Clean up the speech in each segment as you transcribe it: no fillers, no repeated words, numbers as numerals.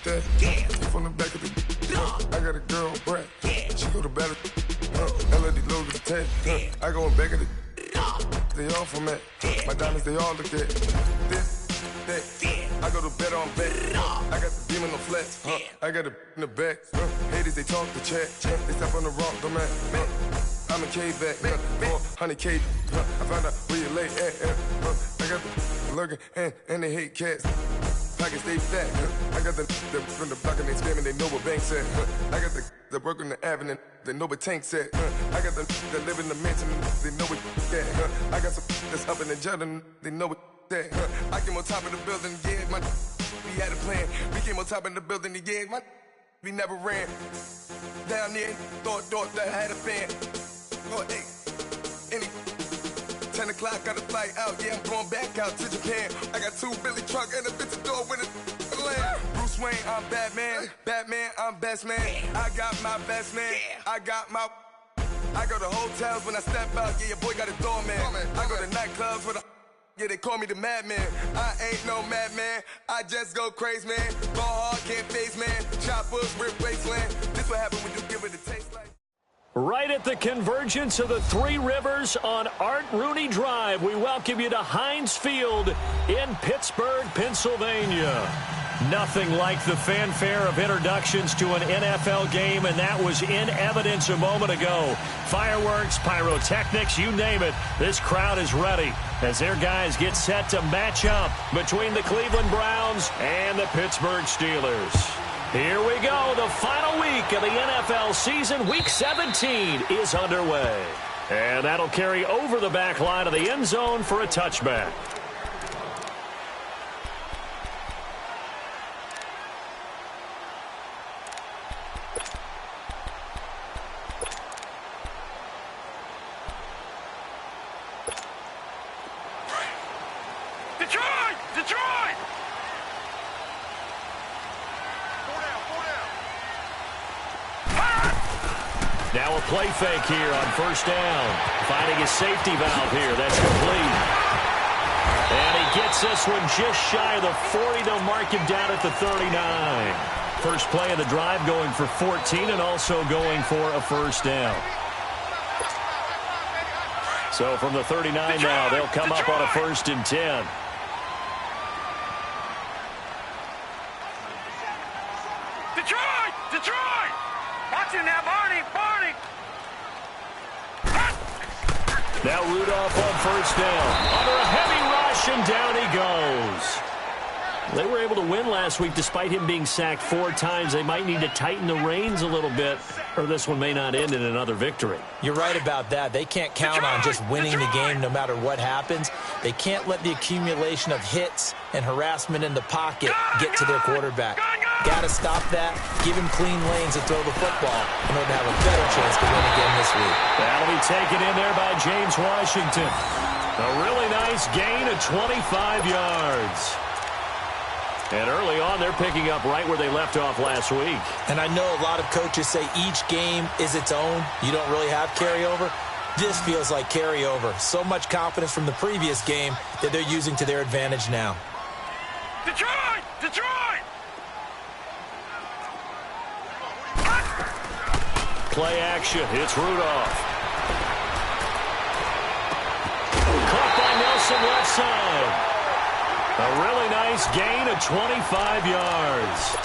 that. From the back of the I got a girl, Brad. She go to battle. LOD load the tag. I go in back of the they all from that. My diamonds, they all look at this, that. I go to bed on bed. I got the demon on flats. I got it in the back. Haters, they talk the chat. They step on the rock, the man. I'm a K-back. 400K. I found out where you lay at. I got the lurking and they hate cats. Pockets stay fat. I got the from the block and they screaming, they know what banks at. I got the work on the avenue, they know what tanks at. I got the that live in the mansion, they know what that. I got some that's up in the jungle, they know what that. I came on top of the building, yeah, my we had a plan. We came on top of the building, yeah, my we never ran. Down there, thought that I had a fan. Oh, hey, any 10 o'clock, got a flight out, yeah, I'm going back out to Japan. I got 2 Billy truck and a bitch door with a land. Bruce Wayne, I'm Batman. Batman, I'm best man. I got my best man. I got my... I go to hotels when I step out, yeah, your boy got a doorman. I go to nightclubs with a... Yeah, they call me the madman. I ain't no madman. I just go crazy, man. Ball hard, can't face, man. Choppers, rip wasteland. This what happen when you give it a taste like... Right at the convergence of the Three Rivers on Art Rooney Drive, we welcome you to Heinz Field in Pittsburgh, Pennsylvania. Nothing like the fanfare of introductions to an NFL game, and that was in evidence a moment ago. Fireworks, pyrotechnics, you name it. This crowd is ready as their guys get set to match up between the Cleveland Browns and the Pittsburgh Steelers. Here we go. The final week of the NFL season, Week 17, is underway. And that'll carry over the back line of the end zone for a touchback. Now a play fake here on first down. Finding his safety valve here. That's complete. And he gets this one just shy of the 40. They'll mark him down at the 39. First play of the drive going for 14 and also going for a first down. So from the 39 now, they'll come up on a 1st and 10. Detroit! Watch him now, Barney! Now Rudolph on first down. Under a heavy rush, and down he goes. They were able to win last week despite him being sacked 4 times. They might need to tighten the reins a little bit, or this one may not end in another victory. You're right about that. They can't count on just winning the game no matter what happens. They can't let the accumulation of hits and harassment in the pocket get to their quarterback. Got to stop that, give him clean lanes to throw the football in order to have a better chance to win again this week. That'll be taken in there by James Washington. A really nice gain of 25 yards. And early on, they're picking up right where they left off last week. And I know a lot of coaches say each game is its own. You don't really have carryover. This feels like carryover. So much confidence from the previous game that they're using to their advantage now. Detroit! Play action. It's Rudolph. Caught by Nelson left side. A really nice gain of 25 yards.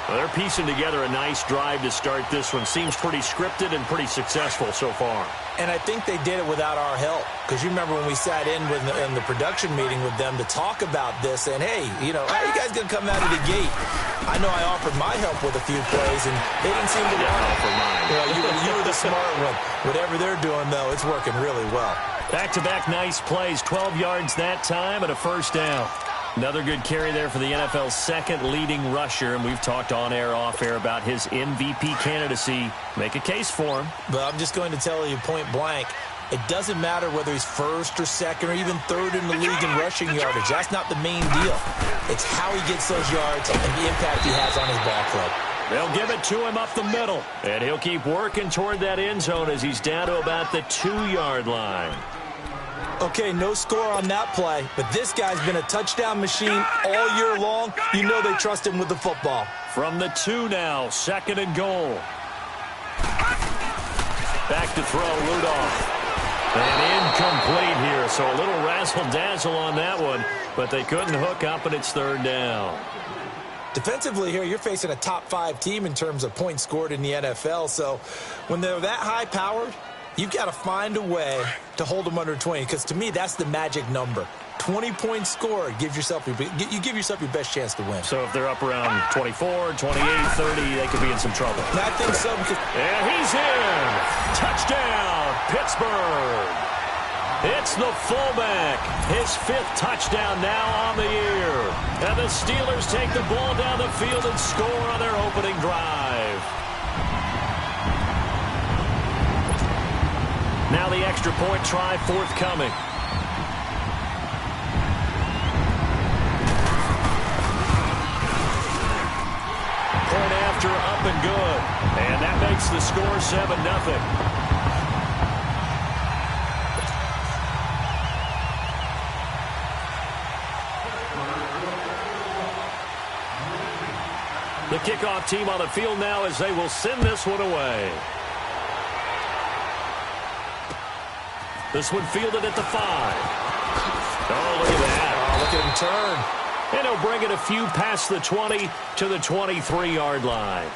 Well, they're piecing together a nice drive to start this one. Seems pretty scripted and pretty successful so far. And I think they did it without our help. Because you remember when we sat in the production meeting with them to talk about this, and hey, how are you guys going to come out of the gate? I know I offered my help with a few plays, and they didn't seem to want it. You were the smart one. Whatever they're doing, though, it's working really well. Back-to-back nice plays, 12 yards that time and a first down. Another good carry there for the NFL's second leading rusher, and we've talked on air, off air about his MVP candidacy. Make a case for him. But I'm just going to tell you point blank, it doesn't matter whether he's first or second or even third in the league in rushing yardage. That's not the main deal. It's how he gets those yards and the impact he has on his ball club. They'll give it to him up the middle, and he'll keep working toward that end zone as he's down to about the 2-yard line. Okay, no score on that play, but this guy's been a touchdown machine all year long. You know they trust him with the football. From the 2 now, 2nd and goal. Back to throw, Rudolph. And incomplete here, so a little razzle-dazzle on that one, but they couldn't hook up, and it's 3rd down. Defensively here, you're facing a top 5 team in terms of points scored in the NFL, so when they're that high-powered, you've got to find a way to hold them under 20, because to me, that's the magic number. 20 points scored, you give yourself your best chance to win. So if they're up around 24, 28, 30, they could be in some trouble. And I think so. And he's in. Touchdown, Pittsburgh. It's the fullback. His 5th touchdown now on the year. And the Steelers take the ball down the field and score on their opening drive. Now the extra point try forthcoming. Point after, up and good. And that makes the score 7-0. The kickoff team on the field now as they will send this one away. This one fielded at the 5. Oh, look at that. Oh, look at him turn. And he'll bring it a few past the 20 to the 23-yard line.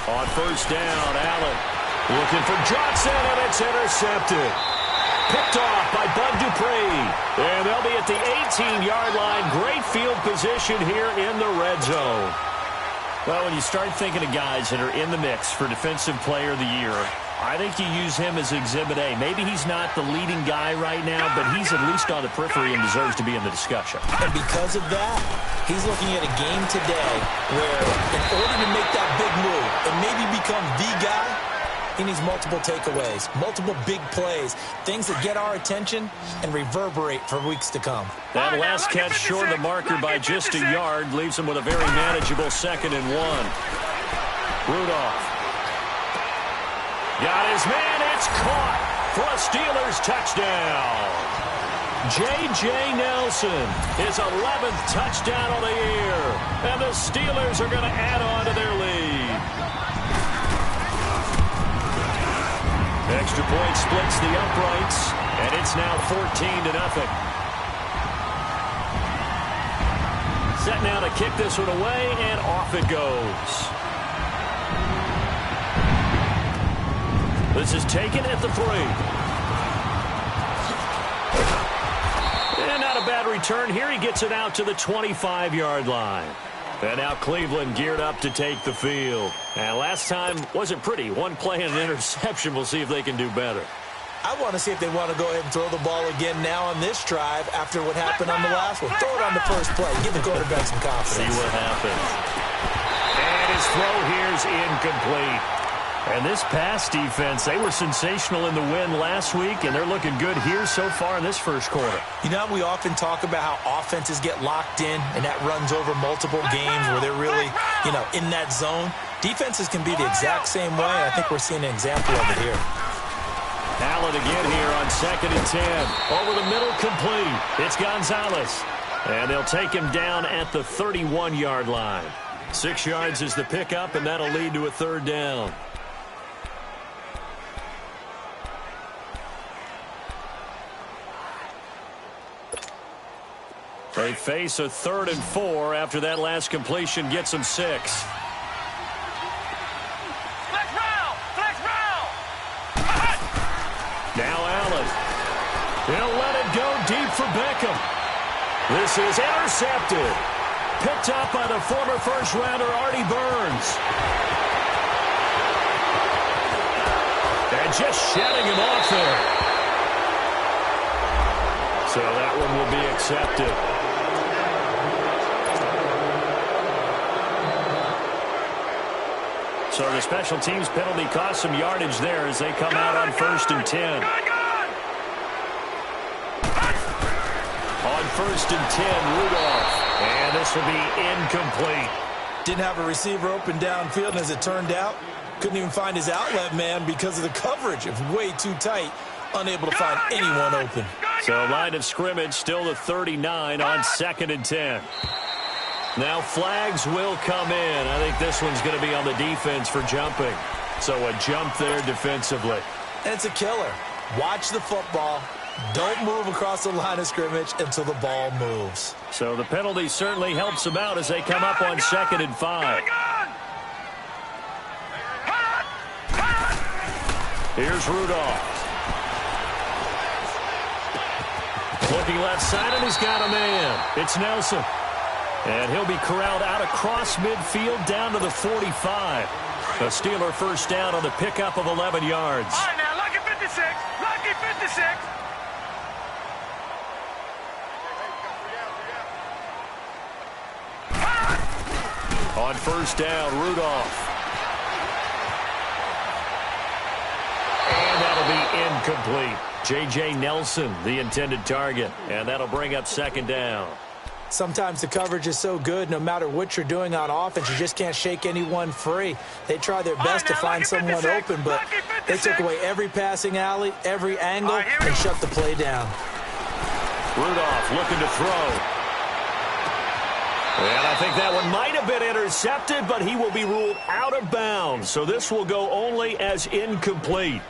On 1st down, Allen looking for Johnson, and it's intercepted. Picked off by Bud Dupree. And they'll be at the 18-yard line. Great field position here in the red zone. Well, when you start thinking of guys that are in the mix for Defensive Player of the Year, I think you use him as Exhibit A. Maybe he's not the leading guy right now, but he's at least on the periphery and deserves to be in the discussion. And because of that, he's looking at a game today where in order to make that big move and maybe become the guy, he needs multiple takeaways, multiple big plays, things that get our attention and reverberate for weeks to come. That last catch short of the marker by just a yard leaves him with a very manageable 2nd and 1. Rudolph. Got his man. It's caught for a Steelers touchdown. J.J. Nelson, his 11th touchdown of the year. And the Steelers are going to add on to their lead. Extra point splits the uprights, and it's now 14-0. Set now to kick this one away, and off it goes. This is taken at the 3. And not a bad return here. He gets it out to the 25-yard line. And now Cleveland geared up to take the field. And last time wasn't pretty. One play and an interception. We'll see if they can do better. I want to see if they want to go ahead and throw the ball again now on this drive after what happened on the last one. Throw it on the first play. Give the quarterback some confidence. See what happens. And his throw here is incomplete. And this pass defense, they were sensational in the win last week, and they're looking good here so far in this first quarter. You know, we often talk about how offenses get locked in, and that runs over multiple games where they're really, in that zone. Defenses can be the exact same way, and I think we're seeing an example of it here. Allen again here on 2nd and 10. Over the middle, complete. It's Gonzalez. And they'll take him down at the 31-yard line. 6 yards is the pickup, and that'll lead to a 3rd down. They face a 3rd and 4 after that last completion gets them 6. Now Allen. He'll let it go deep for Beckham. This is intercepted. Picked up by the former first-rounder Artie Burns. And just shedding him off there. So that one will be accepted. So the special teams penalty cost some yardage there as they come out on 1st and 10. On first and 10, Rudolph. And this will be incomplete. Didn't have a receiver open downfield, and as it turned out, couldn't even find his outlet man because of the coverage. It was way too tight, unable to find anyone open. So line of scrimmage still the 39 on 2nd and 10. Now flags will come in. I think this one's going to be on the defense for jumping. So a jump there defensively. And it's a killer. Watch the football. Don't move across the line of scrimmage until the ball moves. So the penalty certainly helps them out as they come up on 2nd and 5. Here's Rudolph. Looking left side, and he's got a man. It's Nelson. And he'll be corralled out across midfield down to the 45. A Steeler first down on the pickup of 11 yards. All right, now, lucky 56. Lucky 56. On first down, Rudolph. And that'll be incomplete. J.J. Nelson, the intended target. And that'll bring up 2nd down. Sometimes the coverage is so good, no matter what you're doing on offense, you just can't shake anyone free. They try their best to find someone open, but they took away every passing alley, every angle, and shut the play down. Rudolph looking to throw. And I think that one might have been intercepted, but he will be ruled out of bounds. So this will go only as incomplete.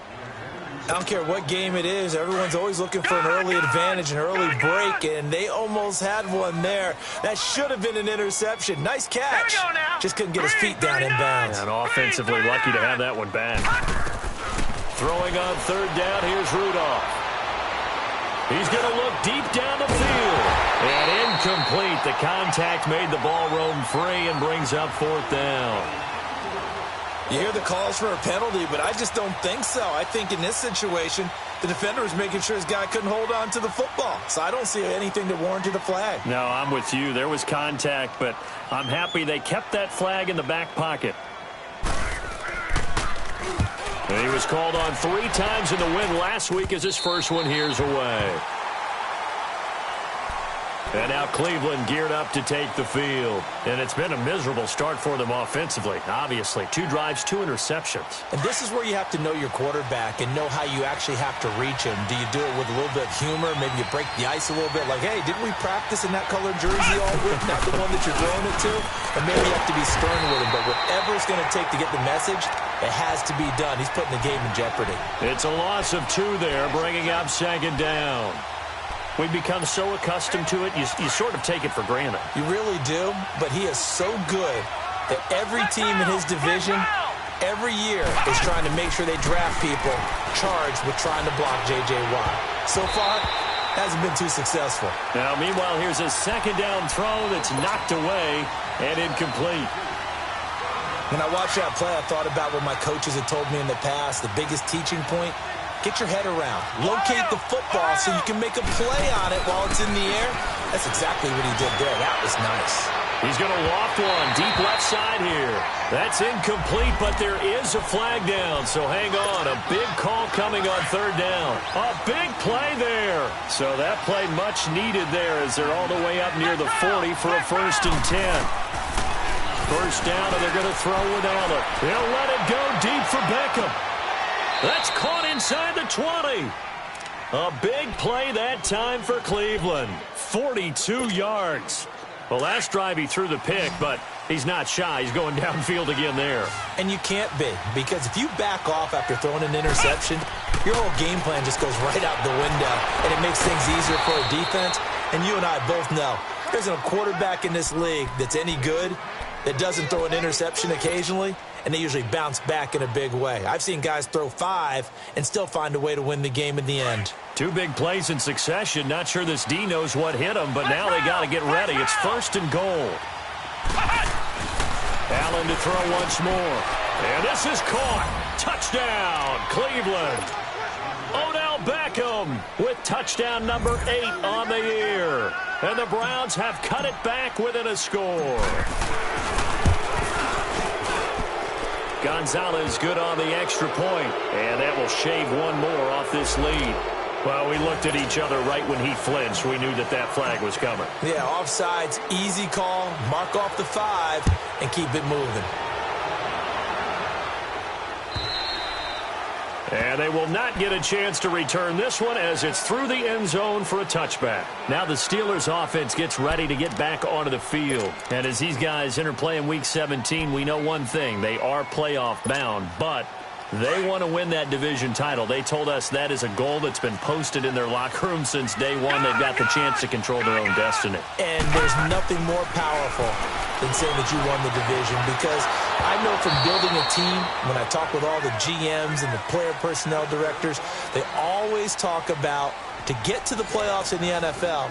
I don't care what game it is. Everyone's always looking for an early advantage, an early break, and they almost had one there. That should have been an interception. Nice catch. Just couldn't get his feet down in bounds. And offensively lucky to have that one back. Throwing on 3rd down, here's Rudolph. He's going to look deep down the field. And incomplete. The contact made the ball roam free and brings up 4th down. You hear the calls for a penalty, but I just don't think so. I think in this situation, the defender was making sure his guy couldn't hold on to the football. So I don't see anything that warranted a flag. No, I'm with you. There was contact, but I'm happy they kept that flag in the back pocket. And he was called on 3 times in the win last week as his first one here's away. And now Cleveland geared up to take the field. And it's been a miserable start for them offensively. Obviously, 2 drives, 2 interceptions. And this is where you have to know your quarterback and know how you actually have to reach him. Do you do it with a little bit of humor? Maybe you break the ice a little bit. Like, hey, didn't we practice in that colored jersey all week? Not the one that you're throwing it to? And maybe you have to be stern with him. But whatever it's going to take to get the message, it has to be done. He's putting the game in jeopardy. It's a loss of 2 there, bringing up 2nd down. We've become so accustomed to it, you sort of take it for granted. You really do, but he is so good that every team in his division, every year, is trying to make sure they draft people charged with trying to block J.J. Watt. So far, hasn't been too successful. Now, meanwhile, here's a 2nd down throw that's knocked away and incomplete. When I watched that play, I thought about what my coaches had told me in the past. The biggest teaching point, get your head around. Locate the football so you can make a play on it while it's in the air. That's exactly what he did there. That was nice. He's going to loft one deep left side here. That's incomplete, but there is a flag down. So hang on. A big call coming on 3rd down. A big play there. So that play much needed there as they're all the way up near the 40 for a 1st and 10. First down, and they're going to throw with Allen. They'll let it go deep for Beckham. That's caught inside the 20. A big play that time for Cleveland. 42 yards. Well, last drive he threw the pick, but he's not shy. He's going downfield again there. And you can't be, because if you back off after throwing an interception, your whole game plan just goes right out the window, and it makes things easier for a defense. And you and I both know there isn't a quarterback in this league that's any good that doesn't throw an interception occasionally, and they usually bounce back in a big way. I've seen guys throw 5 and still find a way to win the game in the end. 2 big plays in succession. Not sure this D knows what hit him, but now they got to get ready. It's 1st and goal. Allen to throw once more. And this is caught. Touchdown, Cleveland. Odell Beckham with touchdown number 8 on the year. And the Browns have cut it back within a score. Gonzalez good on the extra point, and that will shave one more off this lead. Well, we looked at each other right when he flinched. We knew that that flag was coming. Yeah, offsides, easy call, mark off the 5, and keep it moving. And they will not get a chance to return this one as it's through the end zone for a touchback. Now the Steelers offense gets ready to get back onto the field. And as these guys interplay in Week 17, we know one thing. They are playoff bound, but they want to win that division title. They told us that is a goal that's been posted in their locker room since day one. They've got the chance to control their own destiny. And there's nothing more powerful than saying that you won the division, because I know from building a team, when I talk with all the GMs and the player personnel directors, they always talk about, to get to the playoffs in the NFL,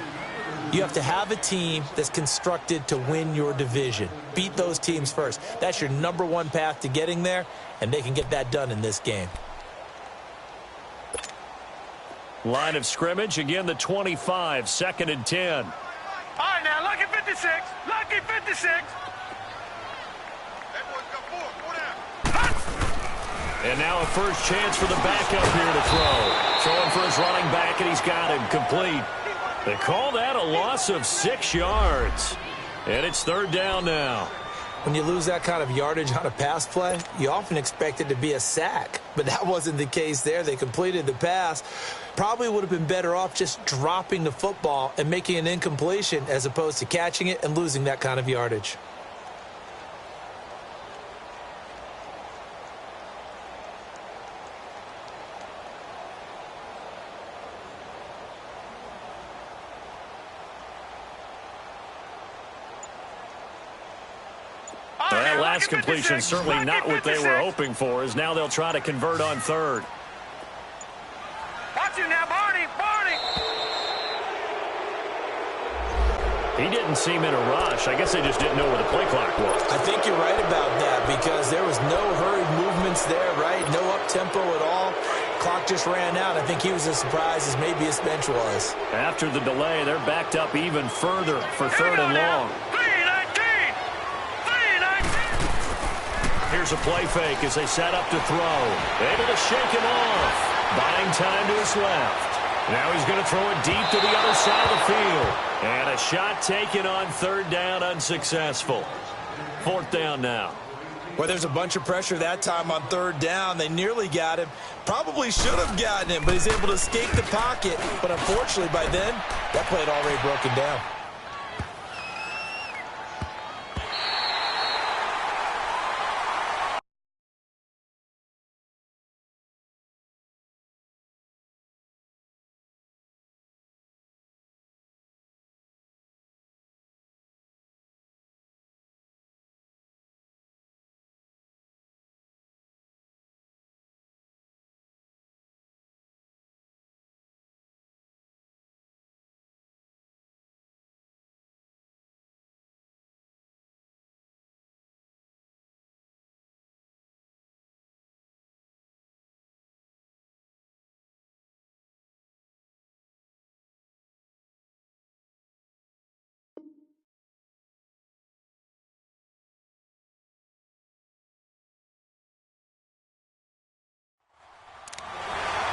you have to have a team that's constructed to win your division. Beat those teams first. That's your number one path to getting there, and they can get that done in this game. Line of scrimmage, again the 25, 2nd and 10. All right, now, lucky 56. Lucky 56. And now a first chance for the backup here to throw. Throwing for his running back, and he's got him complete. They call that a loss of 6 yards. And it's 3rd down now. When you lose that kind of yardage on a pass play, you often expect it to be a sack. But that wasn't the case there. They completed the pass. Probably would have been better off just dropping the football and making an incompletion as opposed to catching it and losing that kind of yardage. That last completion certainly not what they were hoping for, as now they'll try to convert on 3rd. Watch him now, Barney. Barney. He didn't seem in a rush. I guess they just didn't know where the play clock was. I think you're right about that, because there was no hurried movements there, right? No up-tempo at all. Clock just ran out. I think he was as surprised as maybe his bench was. After the delay, they're backed up even further for 3rd and long. 3-19. 3-19. Here's a play fake as they set up to throw. Able to shake him off. Buying time to his left. Now he's going to throw it deep to the other side of the field. And a shot taken on 3rd down, unsuccessful. 4th down now. Well, there's a bunch of pressure that time on 3rd down. They nearly got him. Probably should have gotten him, but he's able to escape the pocket. But unfortunately, by then, that play had already broken down.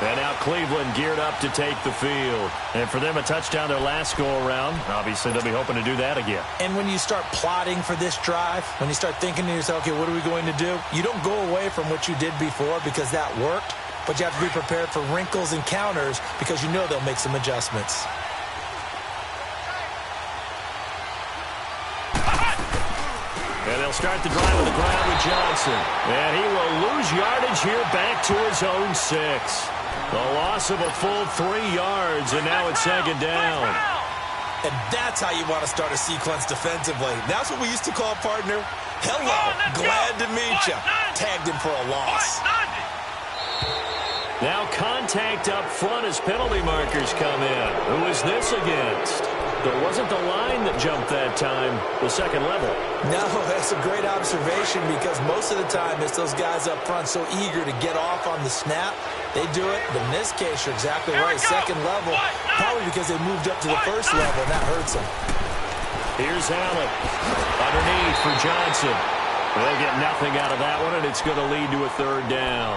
And now Cleveland geared up to take the field. And for them, a touchdown their last go-around. Obviously, they'll be hoping to do that again. And when you start plotting for this drive, when you start thinking to yourself, okay, what are we going to do? You don't go away from what you did before because that worked, but you have to be prepared for wrinkles and counters because you know they'll make some adjustments. And they'll start the drive on the ground with Johnson. And he will lose yardage here back to his own 6. The loss of a full 3 yards, and now it's 2nd down. And that's how you want to start a sequence defensively. That's what we used to call, partner, hello, glad to meet you. Tagged him for a loss. Now contact up front as penalty markers come in. Who is this against? There wasn't the line that jumped that time, the second level. No, that's a great observation because most of the time it's those guys up front so eager to get off on the snap. They do it, but in this case, you're exactly right. Second level, probably because they moved up to the first level, and that hurts them. Here's Allen. Underneath for Johnson. They'll get nothing out of that one, and it's going to lead to a 3rd down.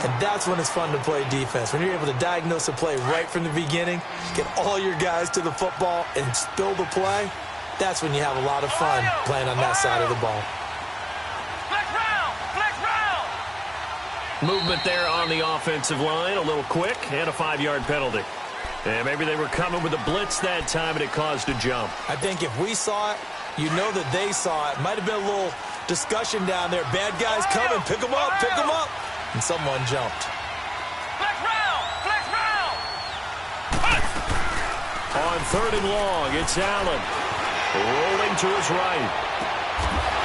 And that's when it's fun to play defense. When you're able to diagnose a play right from the beginning, get all your guys to the football and spill the play, that's when you have a lot of fun playing on that side of the ball. Movement there on the offensive line, a little quick, and a 5-yard penalty. And maybe they were coming with a blitz that time, and it caused a jump. I think if we saw it, you know that they saw it. Might have been a little discussion down there. Bad guys coming. Pick them up. Pick them up. And someone jumped. Flex round. Flex round. On 3rd and long, it's Allen. Rolling to his right.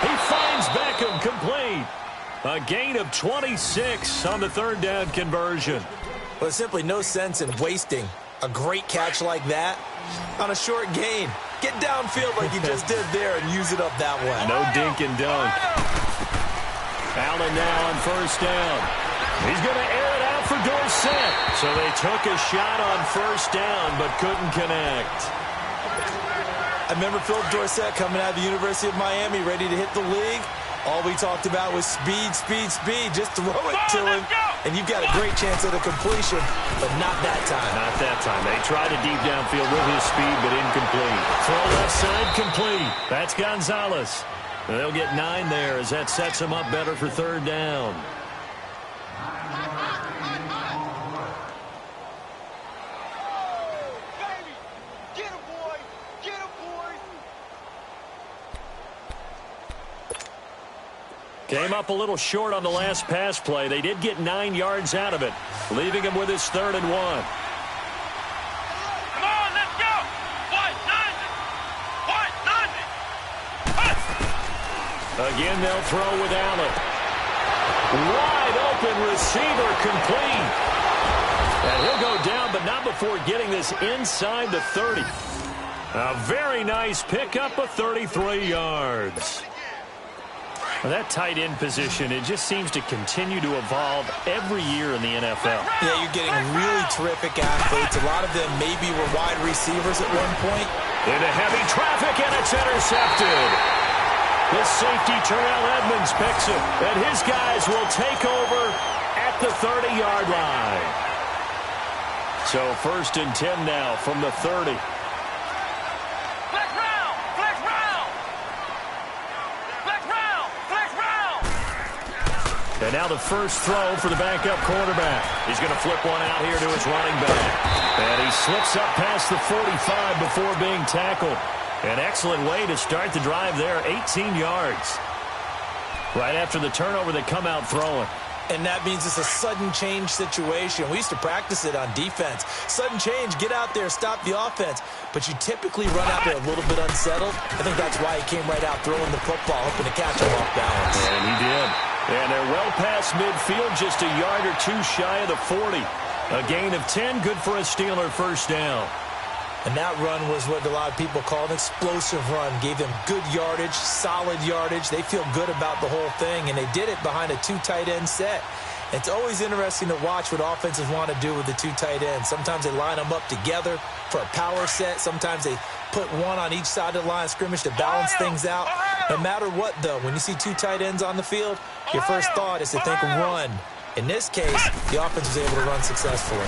He finds Beckham complete. A gain of 26 on the 3rd down conversion. Well, there's simply no sense in wasting a great catch like that on a short gain. Get downfield like you just did there and use it up that way. No dink and dunk. Allen now on 1st down. He's going to air it out for Dorsett. So they took a shot on 1st down but couldn't connect. I remember Philip Dorsett coming out of the University of Miami ready to hit the league. All we talked about was speed, speed, speed. Just throw it to him, and you've got a great chance at a completion, but not that time. Not that time. They tried a deep downfield with his speed, but incomplete. Throw left side, complete. That's Gonzalez. They'll get 9 there as that sets them up better for 3rd down. Came up a little short on the last pass play. They did get 9 yards out of it, leaving him with his 3rd and 1. Come on, let's go. White, Again, they'll throw with Allen. Wide open receiver complete. And he'll go down, but not before getting this inside the 30. A very nice pickup of 33 yards. Well, that tight end position, it just seems to continue to evolve every year in the NFL. Yeah, you're getting really terrific athletes. A lot of them maybe were wide receivers at one point. Into heavy traffic, and it's intercepted. The safety, Terrell Edmonds, picks it, and his guys will take over at the 30-yard line. So 1st and 10 now from the 30. And now the first throw for the backup quarterback. He's going to flip one out here to his running back. And he slips up past the 45 before being tackled. An excellent way to start the drive there, 18 yards. Right after the turnover, they come out throwing. And that means it's a sudden change situation. We used to practice it on defense. Sudden change, get out there, stop the offense. But you typically run out there a little bit unsettled. I think that's why he came right out throwing the football, hoping to catch him off balance. And he did. And they're well past midfield, just a yard or 2 shy of the 40. A gain of 10, good for a Steeler 1st down. And that run was what a lot of people call an explosive run. Gave them good yardage, solid yardage. They feel good about the whole thing, and they did it behind a 2 tight end set. It's always interesting to watch what offenses want to do with the 2 tight ends. Sometimes they line them up together for a power set. Sometimes they put one on each side of the line of scrimmage to balance things out. No matter what, though, when you see 2 tight ends on the field, your first thought is to think run. In this case, the offense was able to run successfully.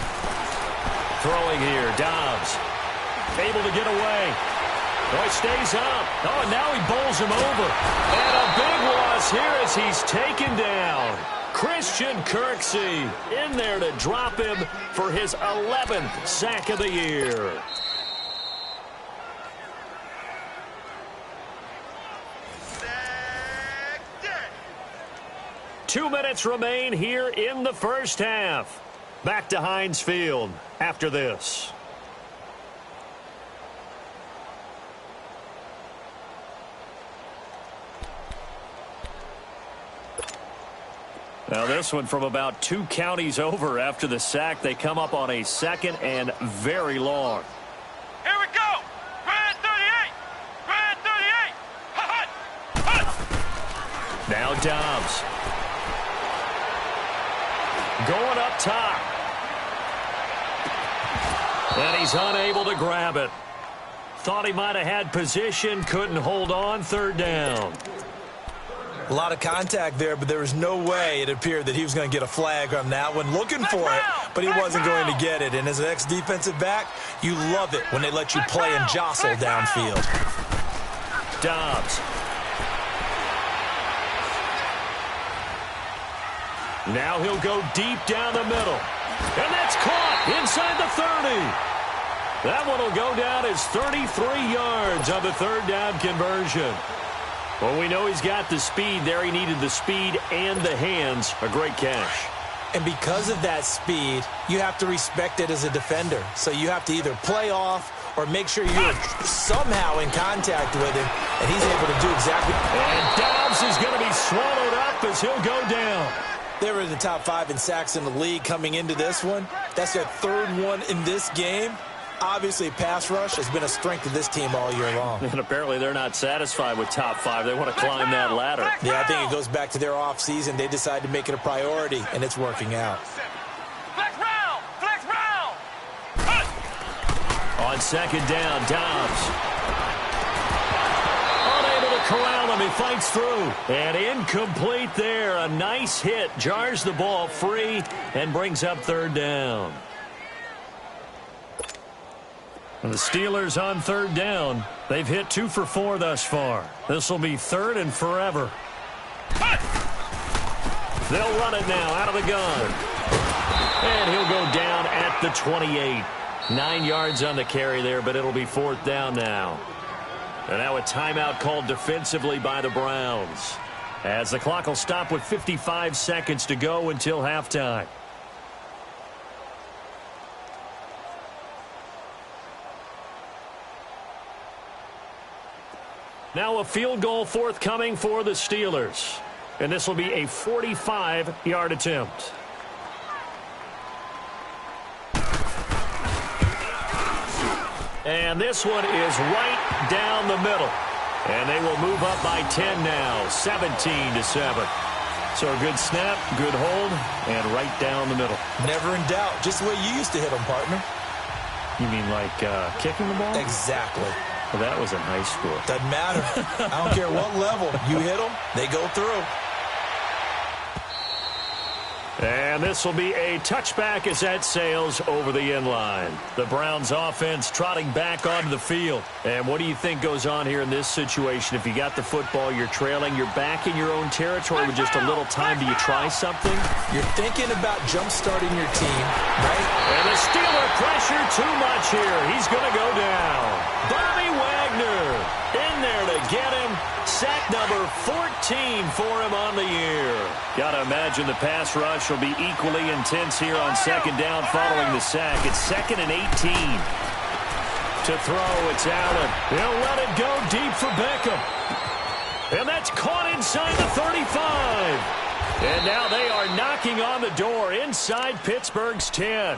Throwing here, Dobbs. Able to get away. Oh, he stays up. Oh, and now he bowls him over. And a big loss here as he's taken down. Christian Kirksey in there to drop him for his 11th sack of the year. Two minutes remain here in the first half. Back to Heinz Field after this. Now this one from about 2 counties over after the sack. They come up on a 2nd and very long. Here we go. Grand 38. Grand 38. Hut, hut. Now Dobbs. Going up top. And he's unable to grab it. Thought he might have had position. Couldn't hold on. 3rd down. A lot of contact there, but there was no way it appeared that he was going to get a flag on that one. Looking for it, but he wasn't going to get it. And as an ex-defensive back, you love it when they let you play and jostle downfield. Dobbs. Now he'll go deep down the middle. And that's caught inside the 30. That one will go down as 33 yards on the third down conversion. Well, we know he's got the speed there. He needed the speed and the hands. A great catch. And because of that speed, you have to respect it as a defender. So you have to either play off or make sure you're somehow in contact with him, and he's able to do exactly. And Dobbs is going to be swallowed up as he'll go down. They were in the top 5 in sacks in the league coming into this one. That's their third one in this game. Obviously, pass rush has been a strength of this team all year long. And apparently they're not satisfied with top 5. They want to climb that ladder. Yeah, I think it goes back to their offseason. They decided to make it a priority, and it's working out. Flex round! Flex round! On second down, Dobbs. Unable to corral him. He fights through. And incomplete there. A nice hit. Jars the ball free and brings up third down. And the Steelers on third down. They've hit 2 for 4 thus far. This will be third and forever. They'll run it now out of the gun. And he'll go down at the 28. 9 yards on the carry there, but it'll be fourth down now. And now a timeout called defensively by the Browns, as the clock will stop with 55 seconds to go until halftime. Now a field goal forthcoming for the Steelers. And this will be a 45-yard attempt. And this one is right down the middle. And they will move up by 10 now, 17-7. So a good snap, good hold, and right down the middle. Never in doubt. Just the way you used to hit them, partner. You mean like kicking the ball? Exactly. Well, that was in high school. Doesn't matter. I don't care what level. You hit them, they go through. And this will be a touchback as that sails over the end line. The Browns offense trotting back onto the field. And what do you think goes on here in this situation? If you got the football, you're trailing, you're back in your own territory with just a little time. Do you try something? You're thinking about jump-starting your team, right? And the Steeler pressure too much here. He's going to go down. Bobby Wagner in there to get him. Sack number 14 for him on the year. Got to imagine the pass rush will be equally intense here on second down following the sack. It's 2nd and 18. To throw, it's Allen. He'll let it go deep for Beckham. And that's caught inside the 35. And now they are knocking on the door inside Pittsburgh's 10.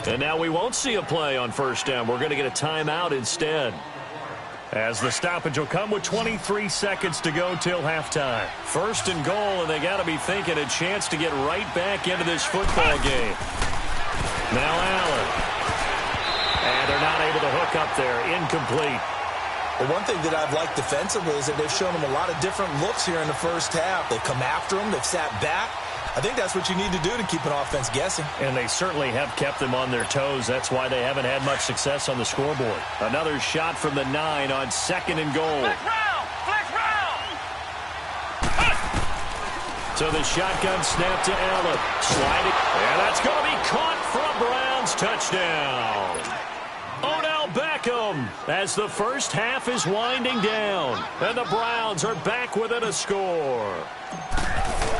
And now we won't see a play on first down. We're going to get a timeout instead, as the stoppage will come with 23 seconds to go till halftime. First and goal, and they got to be thinking a chance to get right back into this football game. Now Allen. And they're not able to hook up there. Incomplete. Well, one thing that I've liked defensively is that they've shown them a lot of different looks here in the first half. They've come after them. They've sat back. I think that's what you need to do to keep an offense guessing. And they certainly have kept them on their toes. That's why they haven't had much success on the scoreboard. Another shot from the 9 on second and goal. Flex round! Flex round! So the shotgun snap to Allen. Sliding. And that's going to be caught for a Browns touchdown. Odell Beckham as the first half is winding down. And the Browns are back within a score.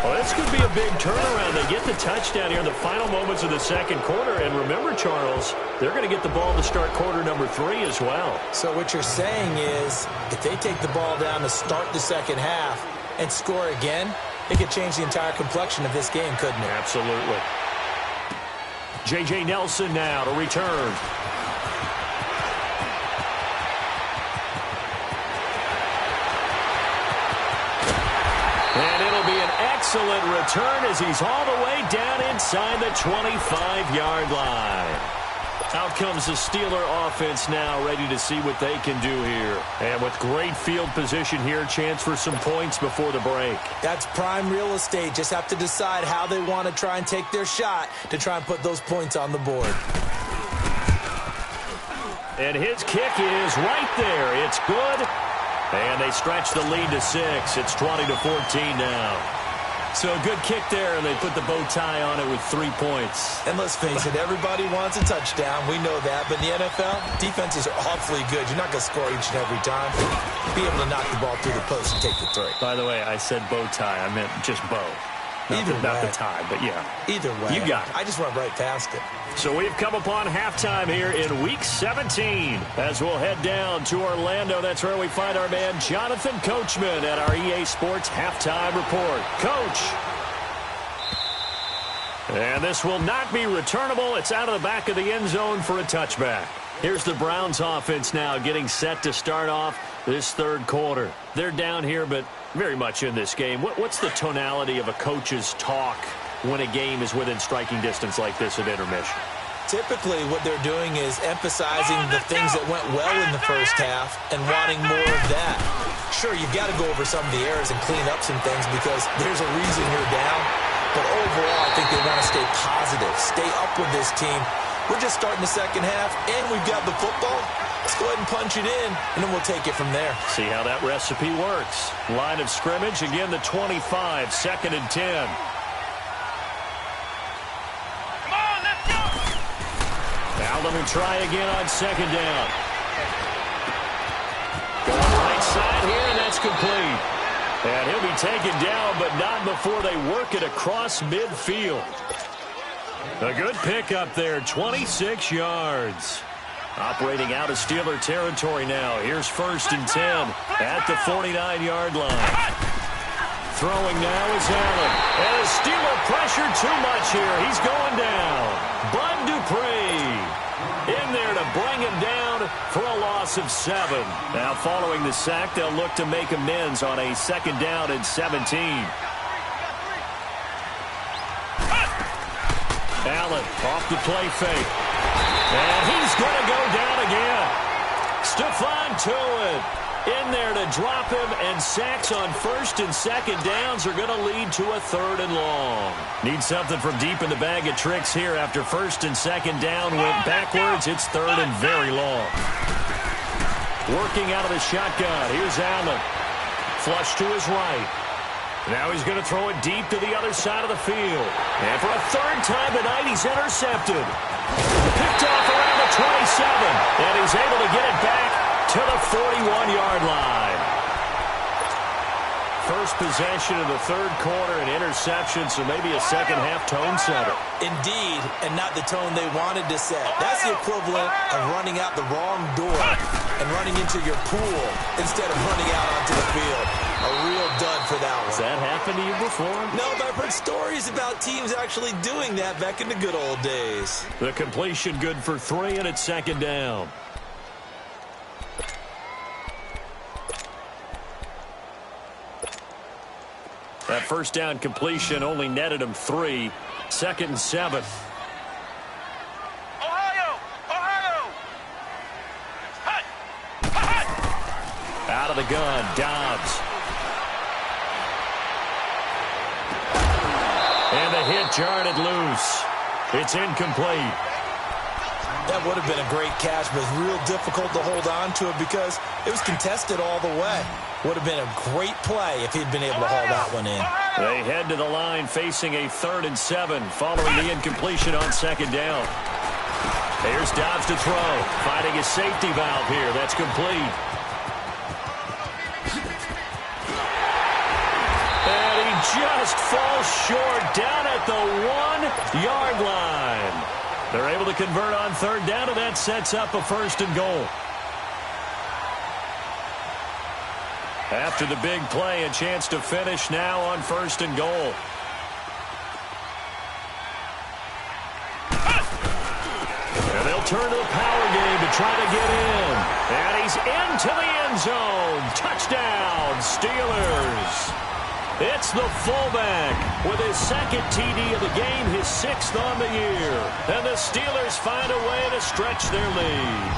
Well, this could be a big turnaround. They get the touchdown here in the final moments of the second quarter. And remember, Charles, they're going to get the ball to start quarter number 3 as well. So what you're saying is if they take the ball down to start the second half and score again, it could change the entire complexion of this game, couldn't it? Absolutely. J.J. Nelson now to return. And it'll be an excellent return as he's all the way down inside the 25-yard line. Out comes the Steeler offense now, ready to see what they can do here. And with great field position here, chance for some points before the break. That's prime real estate. Just have to decide how they want to try and take their shot to try and put those points on the board. And his kick is right there. It's good. And they stretch the lead to 6. It's 20-14 now. So a good kick there, and they put the bow tie on it with 3 points. And let's face it, everybody wants a touchdown. We know that. But in the NFL, defenses are awfully good. You're not going to score each and every time. Be able to knock the ball through the post and take the 3. By the way, I said bow tie. I meant just bow. Not the tie, but yeah. Either way. You got it. I just went right past it. So we've come upon halftime here in Week 17 as we'll head down to Orlando. That's where we find our man Jonathan Coachman at our EA Sports Halftime Report. Coach. And this will not be returnable. It's out of the back of the end zone for a touchback. Here's the Browns offense now getting set to start off this third quarter. They're down here, but very much in this game. What's the tonality of a coach's talk when a game is within striking distance like this at intermission? Typically, what they're doing is emphasizing the things that went well in the first half and wanting more of that. Sure, you've got to go over some of the errors and clean up some things because there's a reason you're down. But overall, I think they want to stay positive, stay up with this team. We're just starting the second half, and we've got the football. Let's go ahead and punch it in, and then we'll take it from there. See how that recipe works. Line of scrimmage, again, the 25, 2nd and 10. Come on, let's go! Now let me try again on 2nd down. Going right side here, and that's complete. And he'll be taken down, but not before they work it across midfield. A good pickup there, 26 yards. Operating out of Steeler territory now. Here's 1st and 10 at the 49-yard line. Throwing now is Allen. And the Steeler pressure too much here. He's going down. Bud Dupree in there to bring him down for a loss of 7. Now following the sack, they'll look to make amends on a 2nd down and 17. Allen off the play fake. And he's going to go down again. Stephon Tuitt in there to drop him, and sacks on 1st and 2nd downs are going to lead to a 3rd and long. Need something from deep in the bag of tricks here after 1st and 2nd down went backwards. It's 3rd and very long. Working out of the shotgun. Here's Allen. Flush to his right. Now he's going to throw it deep to the other side of the field. And for a 3rd time tonight, he's intercepted. Picked off around the 27. And he's able to get it back to the 41-yard line. First possession of the third quarter, an interception, so maybe a second-half tone setter. Indeed, and not the tone they wanted to set. That's the equivalent of running out the wrong door and running into your pool instead of running out onto the field. A real dud for that one. Has that happened to you before? No, but I've heard stories about teams actually doing that back in the good old days. The completion good for 3, and it's 2nd down. That first down completion only netted him 3. 2nd and 7. Ohio! Hut! Out of the gun, Dobbs. And the hit jarred it loose. It's incomplete. That would have been a great catch, but it's real difficult to hold on to it because it was contested all the way. Would have been a great play if he'd been able to haul that one in. They head to the line facing a 3rd and 7 following the incompletion on 2nd down. Here's Dobbs to throw. Finding his safety valve here. That's complete. And he just falls short down at the 1-yard line. They're able to convert on 3rd down, and that sets up a 1st and goal. After the big play, a chance to finish now on 1st and goal. And they'll turn to the power game to try to get in. And he's into the end zone. Touchdown, Steelers. It's the fullback with his second TD of the game, his 6th on the year. And the Steelers find a way to stretch their lead.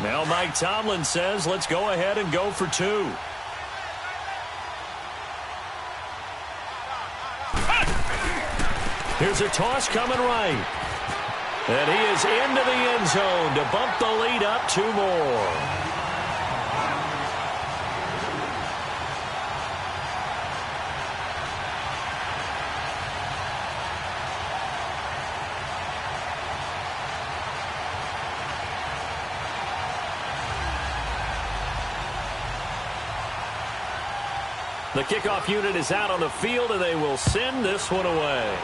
Now Mike Tomlin says, let's go ahead and go for 2. Here's a toss coming right. And he is into the end zone to bump the lead up 2 more. The kickoff unit is out on the field, and they will send this one away.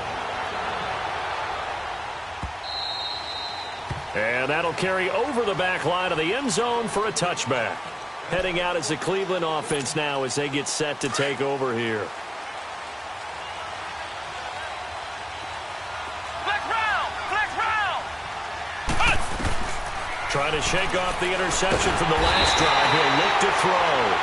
And that'll carry over the back line of the end zone for a touchback. Heading out is the Cleveland offense now as they get set to take over here. Trying to shake off the interception from the last drive. He'll look to throw.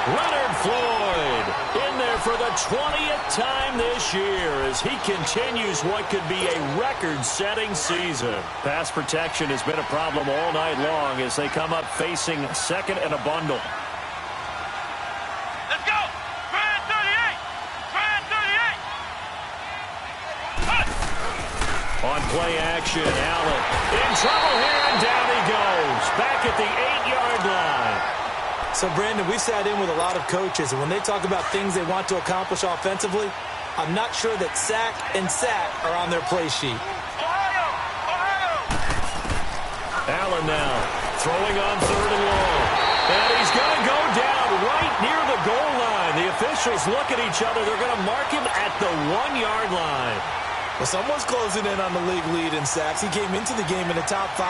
Leonard Floyd in there for the 20th time this year as he continues what could be a record-setting season. Pass protection has been a problem all night long as they come up facing second and a bundle. Let's go! Brand 38! Brand 38! On play action, Allen in trouble here, and down he goes. Back at the 8-yard line. So, Brandon, we've sat in with a lot of coaches, and when they talk about things they want to accomplish offensively, I'm not sure that sack and sack are on their play sheet. Ohio! Ohio! Allen now throwing on 3rd and long. And he's going to go down right near the goal line. The officials look at each other. They're going to mark him at the 1-yard line. Well, someone's closing in on the league lead in sacks. He came into the game in the top 5.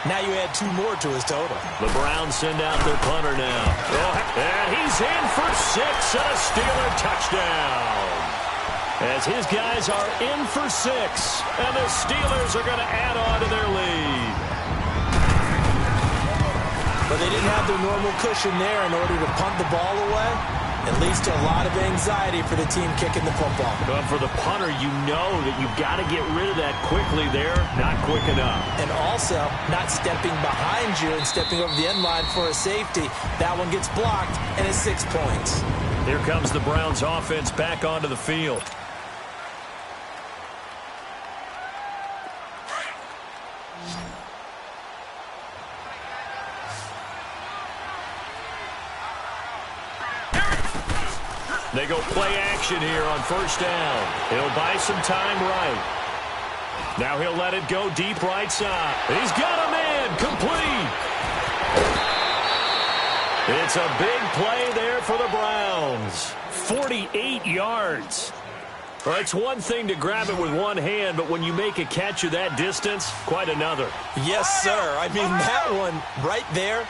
Now you add 2 more to his total. The Browns send out their punter now. And he's in for 6 and a Steeler touchdown. As his guys are in for 6, and the Steelers are going to add on to their lead. But they didn't have their normal cushion there in order to punt the ball away. It leads to a lot of anxiety for the team kicking the football. But for the punter, you know that you've got to get rid of that quickly there. Not quick enough. And also, not stepping behind you and stepping over the end line for a safety. That one gets blocked, and it's 6 points. Here comes the Browns offense back onto the field. They go play action here on 1st down. He'll buy some time right. Now he'll let it go deep right side. He's got a man complete. It's a big play there for the Browns. 48 yards. Well, it's one thing to grab it with one hand, but when you make a catch of that distance, quite another. Yes, sir. I mean, that one right there,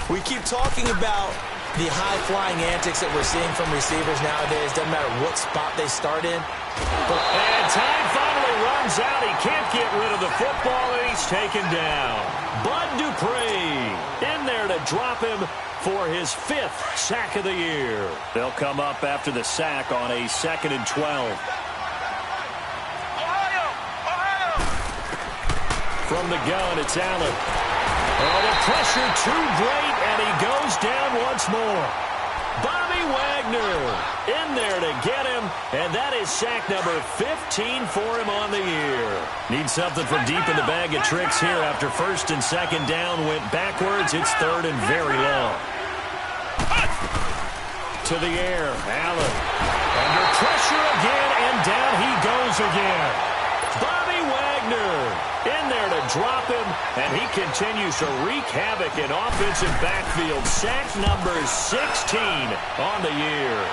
we keep talking about the high-flying antics that we're seeing from receivers nowadays. Doesn't matter what spot they start in. And time finally runs out. He can't get rid of the football, and he's taken down. Bud Dupree in there to drop him for his 5th sack of the year. They'll come up after the sack on a 2nd and 12. Ohio! Ohio! From the gun, it's Allen. Oh, the pressure too great, and he goes down once more. Bobby Wagner in there to get him, and that is sack number 15 for him on the year. Need something from deep in the bag of tricks here after 1st and 2nd down went backwards. It's 3rd and very long. To the air, Allen. Under pressure again, and down he goes again. Bobby Wagner in there to drop him, and he continues to wreak havoc in offensive backfield. Sack number 16 on the year.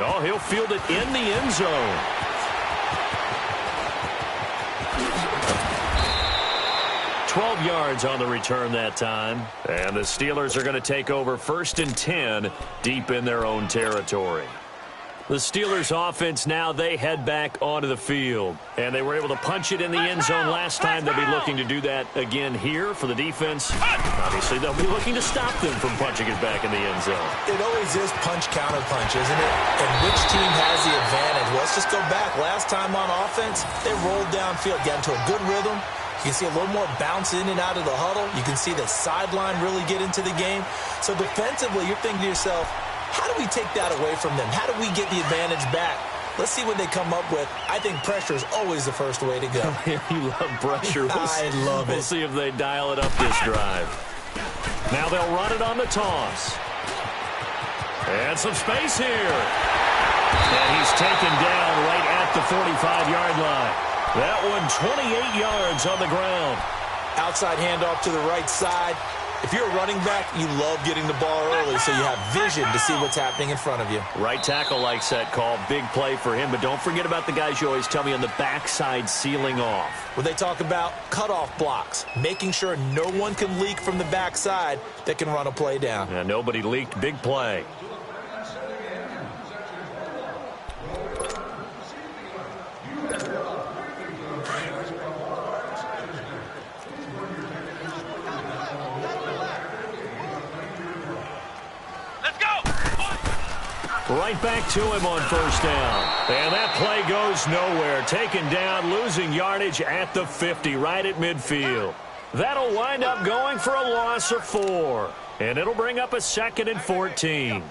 Oh, he'll field it in the end zone. 12 yards on the return that time. And the Steelers are going to take over 1st and 10 deep in their own territory. The Steelers offense now, they head back onto the field. And they were able to punch it in the end zone last time. They'll be looking to do that again here for the defense. Obviously, they'll be looking to stop them from punching it back in the end zone. It always is punch-counter-punch, isn't it? And which team has the advantage? Well, let's just go back. Last time on offense, they rolled downfield, got into a good rhythm. You can see a little more bounce in and out of the huddle. You can see the sideline really get into the game. So defensively, you're thinking to yourself, how do we take that away from them? How do we get the advantage back? Let's see what they come up with. I think pressure is always the first way to go. You love pressure. I love it. We'll see if they dial it up this drive. Now they'll run it on the toss. And some space here. And he's taken down right at the 45-yard line. That one 28 yards on the ground. Outside handoff to the right side. If you're a running back, you love getting the ball early so you have vision to see what's happening in front of you. Right tackle likes that call. Big play for him. But don't forget about the guys you always tell me on the backside sealing off. When they talk about cutoff blocks, making sure no one can leak from the backside that can run a play down. Yeah, nobody leaked. Big play. Right back to him on 1st down. And that play goes nowhere. Taken down, losing yardage at the 50, right at midfield. That'll wind up going for a loss of 4. And it'll bring up a 2nd and 14.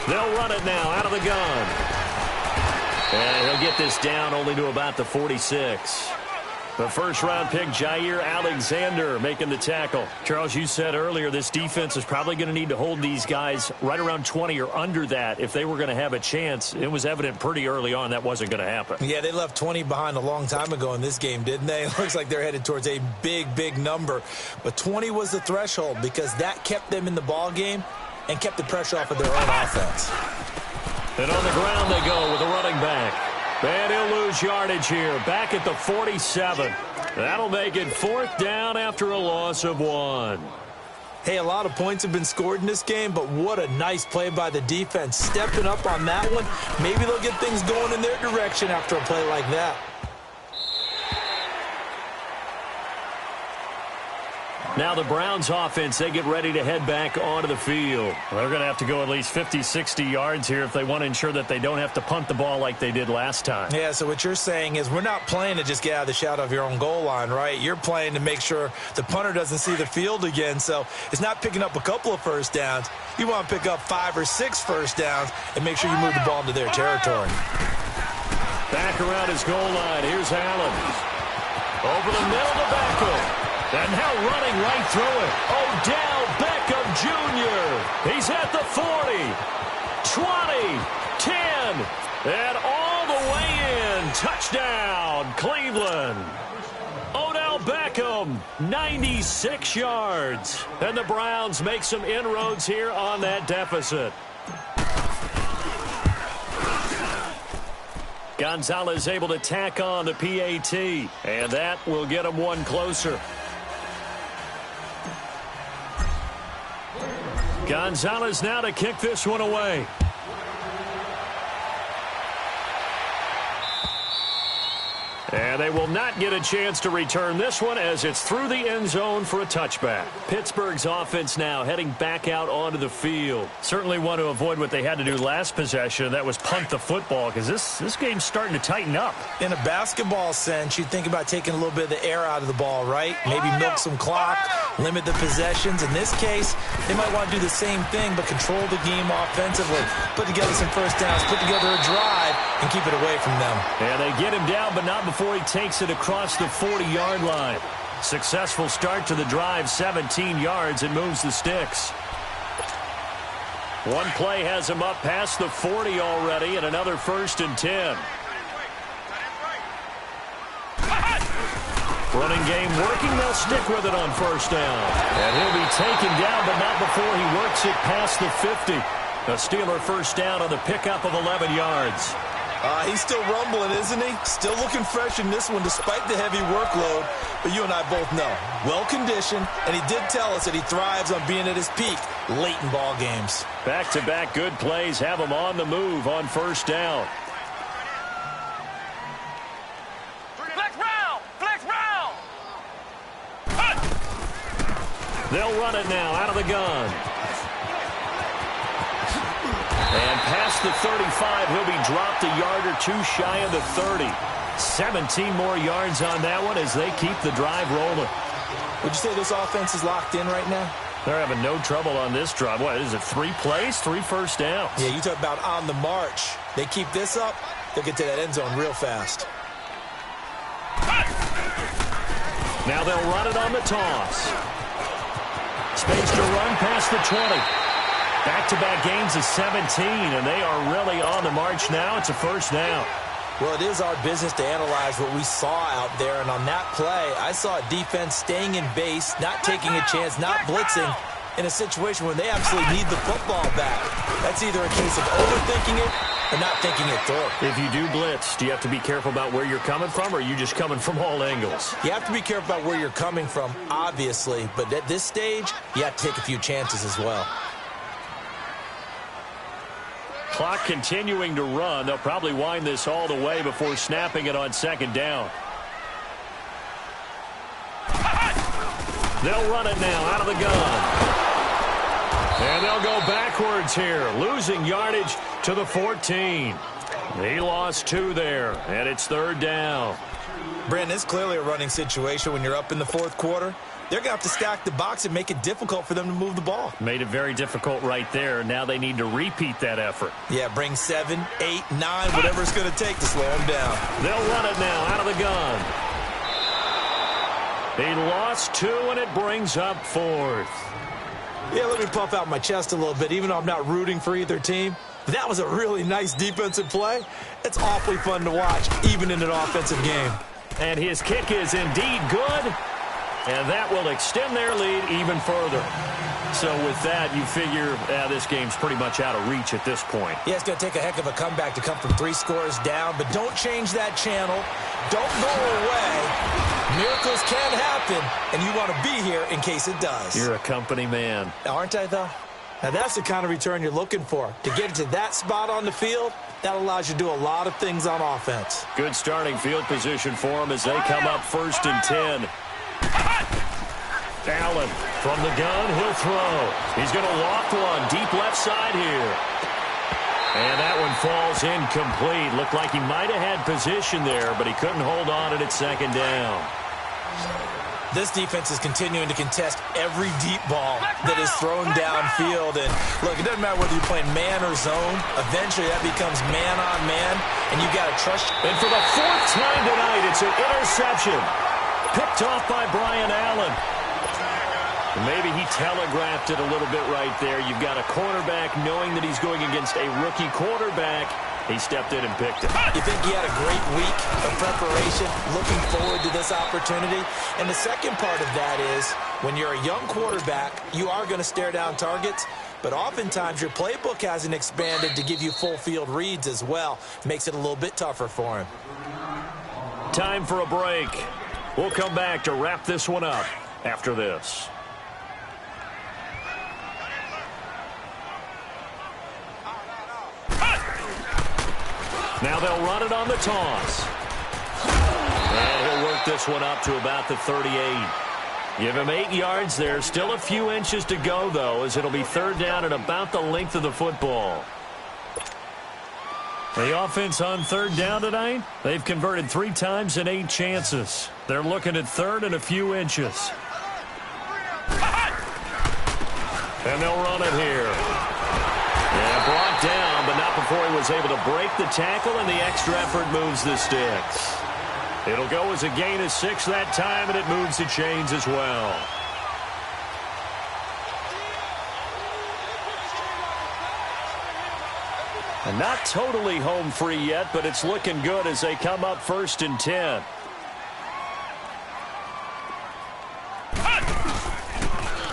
They'll run it now out of the gun. And he'll get this down only to about the 46. The 1st-round pick, Jair Alexander, making the tackle. Charles, you said earlier this defense is probably going to need to hold these guys right around 20 or under that if they were going to have a chance. It was evident pretty early on that wasn't going to happen. Yeah, they left 20 behind a long time ago in this game, didn't they? It looks like they're headed towards a big, big number. But 20 was the threshold because that kept them in the ball game and kept the pressure off of their own offense. And on the ground they go with a running back. And he'll lose yardage here, back at the 47. That'll make it 4th down after a loss of 1. Hey, a lot of points have been scored in this game, but what a nice play by the defense. Stepping up on that one, maybe they'll get things going in their direction after a play like that. Now the Browns offense, they get ready to head back onto the field. They're going to have to go at least 50, 60 yards here if they want to ensure that they don't have to punt the ball like they did last time. Yeah, so what you're saying is we're not playing to just get out of the shadow of your own goal line, right? You're playing to make sure the punter doesn't see the field again. So it's not picking up a couple of first downs. You want to pick up 5 or 6 first downs and make sure you move the ball into their territory. Back around his goal line. Here's Allen. Over the middle to Beckham. And now running right through it. Odell Beckham Jr. He's at the 40, 20, 10, and all the way in. Touchdown, Cleveland. Odell Beckham, 96 yards. And the Browns make some inroads here on that deficit. Gonzalez able to tack on the PAT, and that will get him one closer. Gonzalez now to kick this one away. And they will not get a chance to return this one as it's through the end zone for a touchback. Pittsburgh's offense now heading back out onto the field. Certainly want to avoid what they had to do last possession. That was punt the football because this game's starting to tighten up. In a basketball sense, you think about taking a little bit of the air out of the ball, right? Maybe milk some clock, limit the possessions. In this case, they might want to do the same thing but control the game offensively. Put together some first downs, put together a drive, and keep it away from them. And they get him down, but not before he takes it across the 40-yard line. Successful start to the drive, 17 yards, and moves the sticks. One play has him up past the 40 already, and another 1st and 10. Running game working. They'll stick with it on first down. And he'll be taken down, but not before he works it past the 50. A Steeler first down on the pickup of 11 yards. He's still rumbling, isn't he? Still looking fresh in this one despite the heavy workload. But you and I both know, well-conditioned, and he did tell us that he thrives on being at his peak late in ball games. Back-to-back good plays have him on the move on first down. Flex round! Flex round! They'll run it now out of the gun. And past the 35, he'll be dropped a yard or two shy of the 30. 17 more yards on that one as they keep the drive rolling. Would you say this offense is locked in right now? They're having no trouble on this drive. What is it, 3 plays, 3 first downs? Yeah, you talk about on the march. They keep this up, they'll get to that end zone real fast. Now they'll run it on the toss. Space to run past the 20. Back-to-back gains of 17, and they are really on the march now. It's a first down. Well, it is our business to analyze what we saw out there, and on that play, I saw a defense staying in base, not taking a chance, not blitzing, in a situation where they absolutely need the football back. That's either a case of overthinking it or not thinking it through. If you do blitz, do you have to be careful about where you're coming from, or are you just coming from all angles? You have to be careful about where you're coming from, obviously, but at this stage, you have to take a few chances as well. Clock continuing to run. They'll probably wind this all the way before snapping it on second down. They'll run it now out of the gun. And they'll go backwards here, losing yardage to the 14. He lost 2 there, and it's third down. Brandon, it's clearly a running situation when you're up in the fourth quarter. They're going to have to stack the box and make it difficult for them to move the ball. Made it very difficult right there. Now they need to repeat that effort. Yeah, bring 7, 8, 9, whatever it's going to take to slow them down. They'll run it now out of the gun. He lost 2, and it brings up 4th. Yeah, let me puff out my chest a little bit, even though I'm not rooting for either team. That was a really nice defensive play. It's awfully fun to watch, even in an offensive game. And his kick is indeed good. And that will extend their lead even further. So with that, you figure this game's pretty much out of reach at this point. Yeah, it's going to take a heck of a comeback to come from 3 scores down, but don't change that channel. Don't go away. Miracles can happen, and you want to be here in case it does. You're a company man. Aren't I, though? Now, that's the kind of return you're looking for. To get to that spot on the field, that allows you to do a lot of things on offense. Good starting field position for them as they come up 1st and 10. Allen from the gun, he'll throw. He's going to loft one deep left side here. And that one falls incomplete. Looked like he might have had position there, but he couldn't hold on it at second down. This defense is continuing to contest every deep ball that is thrown downfield. And look, it doesn't matter whether you're playing man or zone. Eventually that becomes man on man, and you got to trust. And for the 4th time tonight, it's an interception. Picked off by Brian Allen. Maybe he telegraphed it a little bit right there. You've got a cornerback knowing that he's going against a rookie quarterback. He stepped in and picked it. You think he had a great week of preparation, looking forward to this opportunity? And the second part of that is, when you're a young quarterback, you are going to stare down targets, but oftentimes your playbook hasn't expanded to give you full field reads as well. Makes it a little bit tougher for him. Time for a break. We'll come back to wrap this one up after this. Now they'll run it on the toss. And he'll work this one up to about the 38. Give him 8 yards there. Still a few inches to go, though, as it'll be third down at about the length of the football. The offense on third down tonight, they've converted 3 times in 8 chances. They're looking at third and a few inches. And they'll run it here. Yeah, brought down, but not before he was able to break the tackle, and the extra effort moves the sticks. It'll go as a gain of 6 that time, and it moves the chains as well. And not totally home free yet, but it's looking good as they come up 1st and 10.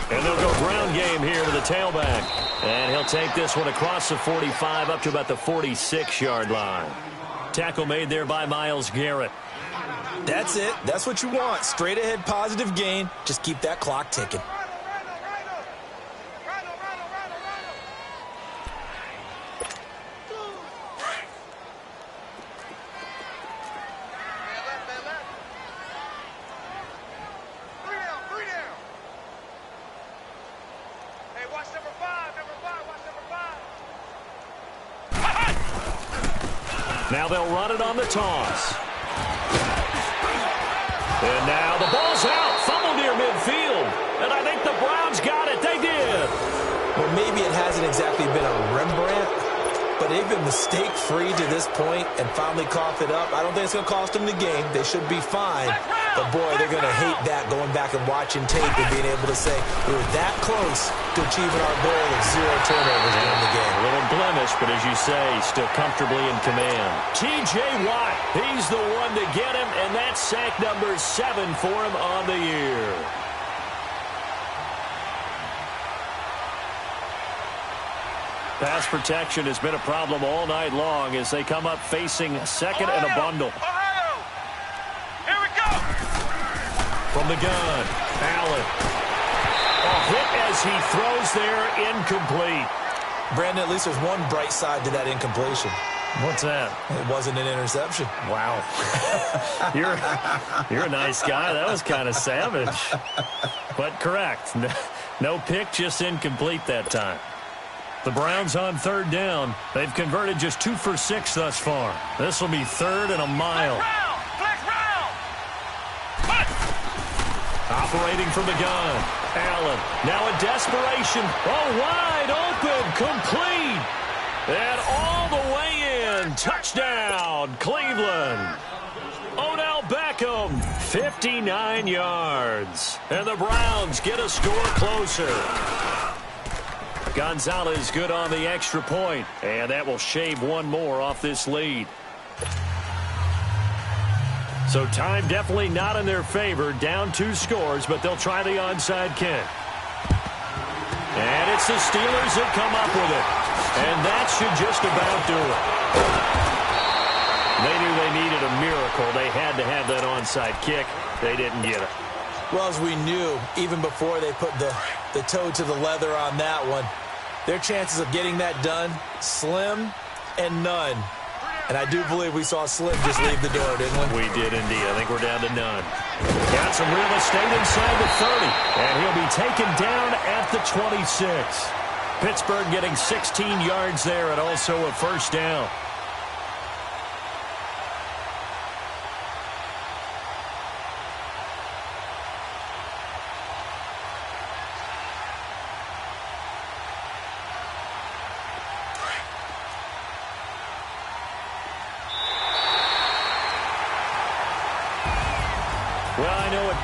And they'll go ground game here to the tailback. And he'll take this one across the 45 up to about the 46-yard line. Tackle made there by Myles Garrett. That's it. That's what you want. Straight ahead positive gain. Just keep that clock ticking. Now they'll run it on the toss. And now the ball's out. Fumble near midfield. And I think the Browns got it. They did. Well, maybe it hasn't exactly been a Rembrandt, but they've been mistake-free to this point and finally coughed it up. I don't think it's going to cost them the game. They should be fine. But, boy, they're going to hate that going back and watching tape and being able to say we were that close to achieving our goal of 0 turnovers in the game. A little blemish, but as you say, still comfortably in command. T.J. Watt, he's the one to get him, and that's sack number 7 for him on the year. Pass protection has been a problem all night long as they come up facing second and a bundle. Ohio! Here we go! From the gun, Allen. A hit as he throws there, incomplete. Brandon, at least there's one bright side to that incompletion. What's that? It wasn't an interception. Wow. You're a nice guy. That was kind of savage. But correct. No pick, just incomplete that time. The Browns on third down. They've converted just 2 for 6 thus far. This will be third and a mile. Flex round! Operating from the gun. Allen. Now in desperation. Oh, wide open. Complete. And all the way in. Touchdown, Cleveland. Odell Beckham, 59 yards. And the Browns get a score closer. Gonzalez good on the extra point, and that will shave one more off this lead. So time definitely not in their favor. Down 2 scores, but they'll try the onside kick. And it's the Steelers that come up with it. And that should just about do it. They knew they needed a miracle. They had to have that onside kick. They didn't get it. Well, as we knew, even before they put the toe to the leather on that one, their chances of getting that done, slim and none. And I do believe we saw Slim just leave the door, didn't we? We did indeed. I think we're down to none. Got some real estate inside the 30. And he'll be taken down at the 26. Pittsburgh getting 16 yards there and also a first down.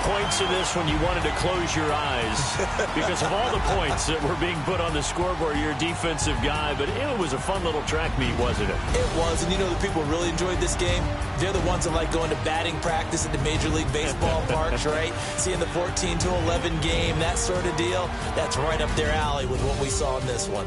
Points of this when you wanted to close your eyes because of all the points that were being put on the scoreboard. You're a defensive guy, but it was a fun little track meet, wasn't it? It was, and you know the people really enjoyed this game? They're the ones that like going to batting practice at the Major League Baseball parks, right? Seeing the 14-11 game, that sort of deal, that's right up their alley with what we saw in this one.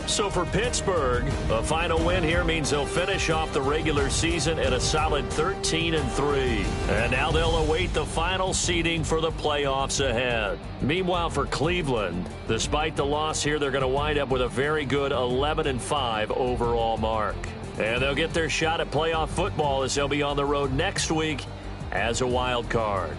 So for Pittsburgh, a final win here means they'll finish off the regular season at a solid 13-3. And now they'll await the final seeding for the playoffs ahead. Meanwhile, for Cleveland, despite the loss here, they're going to wind up with a very good 11-5 overall mark. And they'll get their shot at playoff football as they'll be on the road next week as a wild card.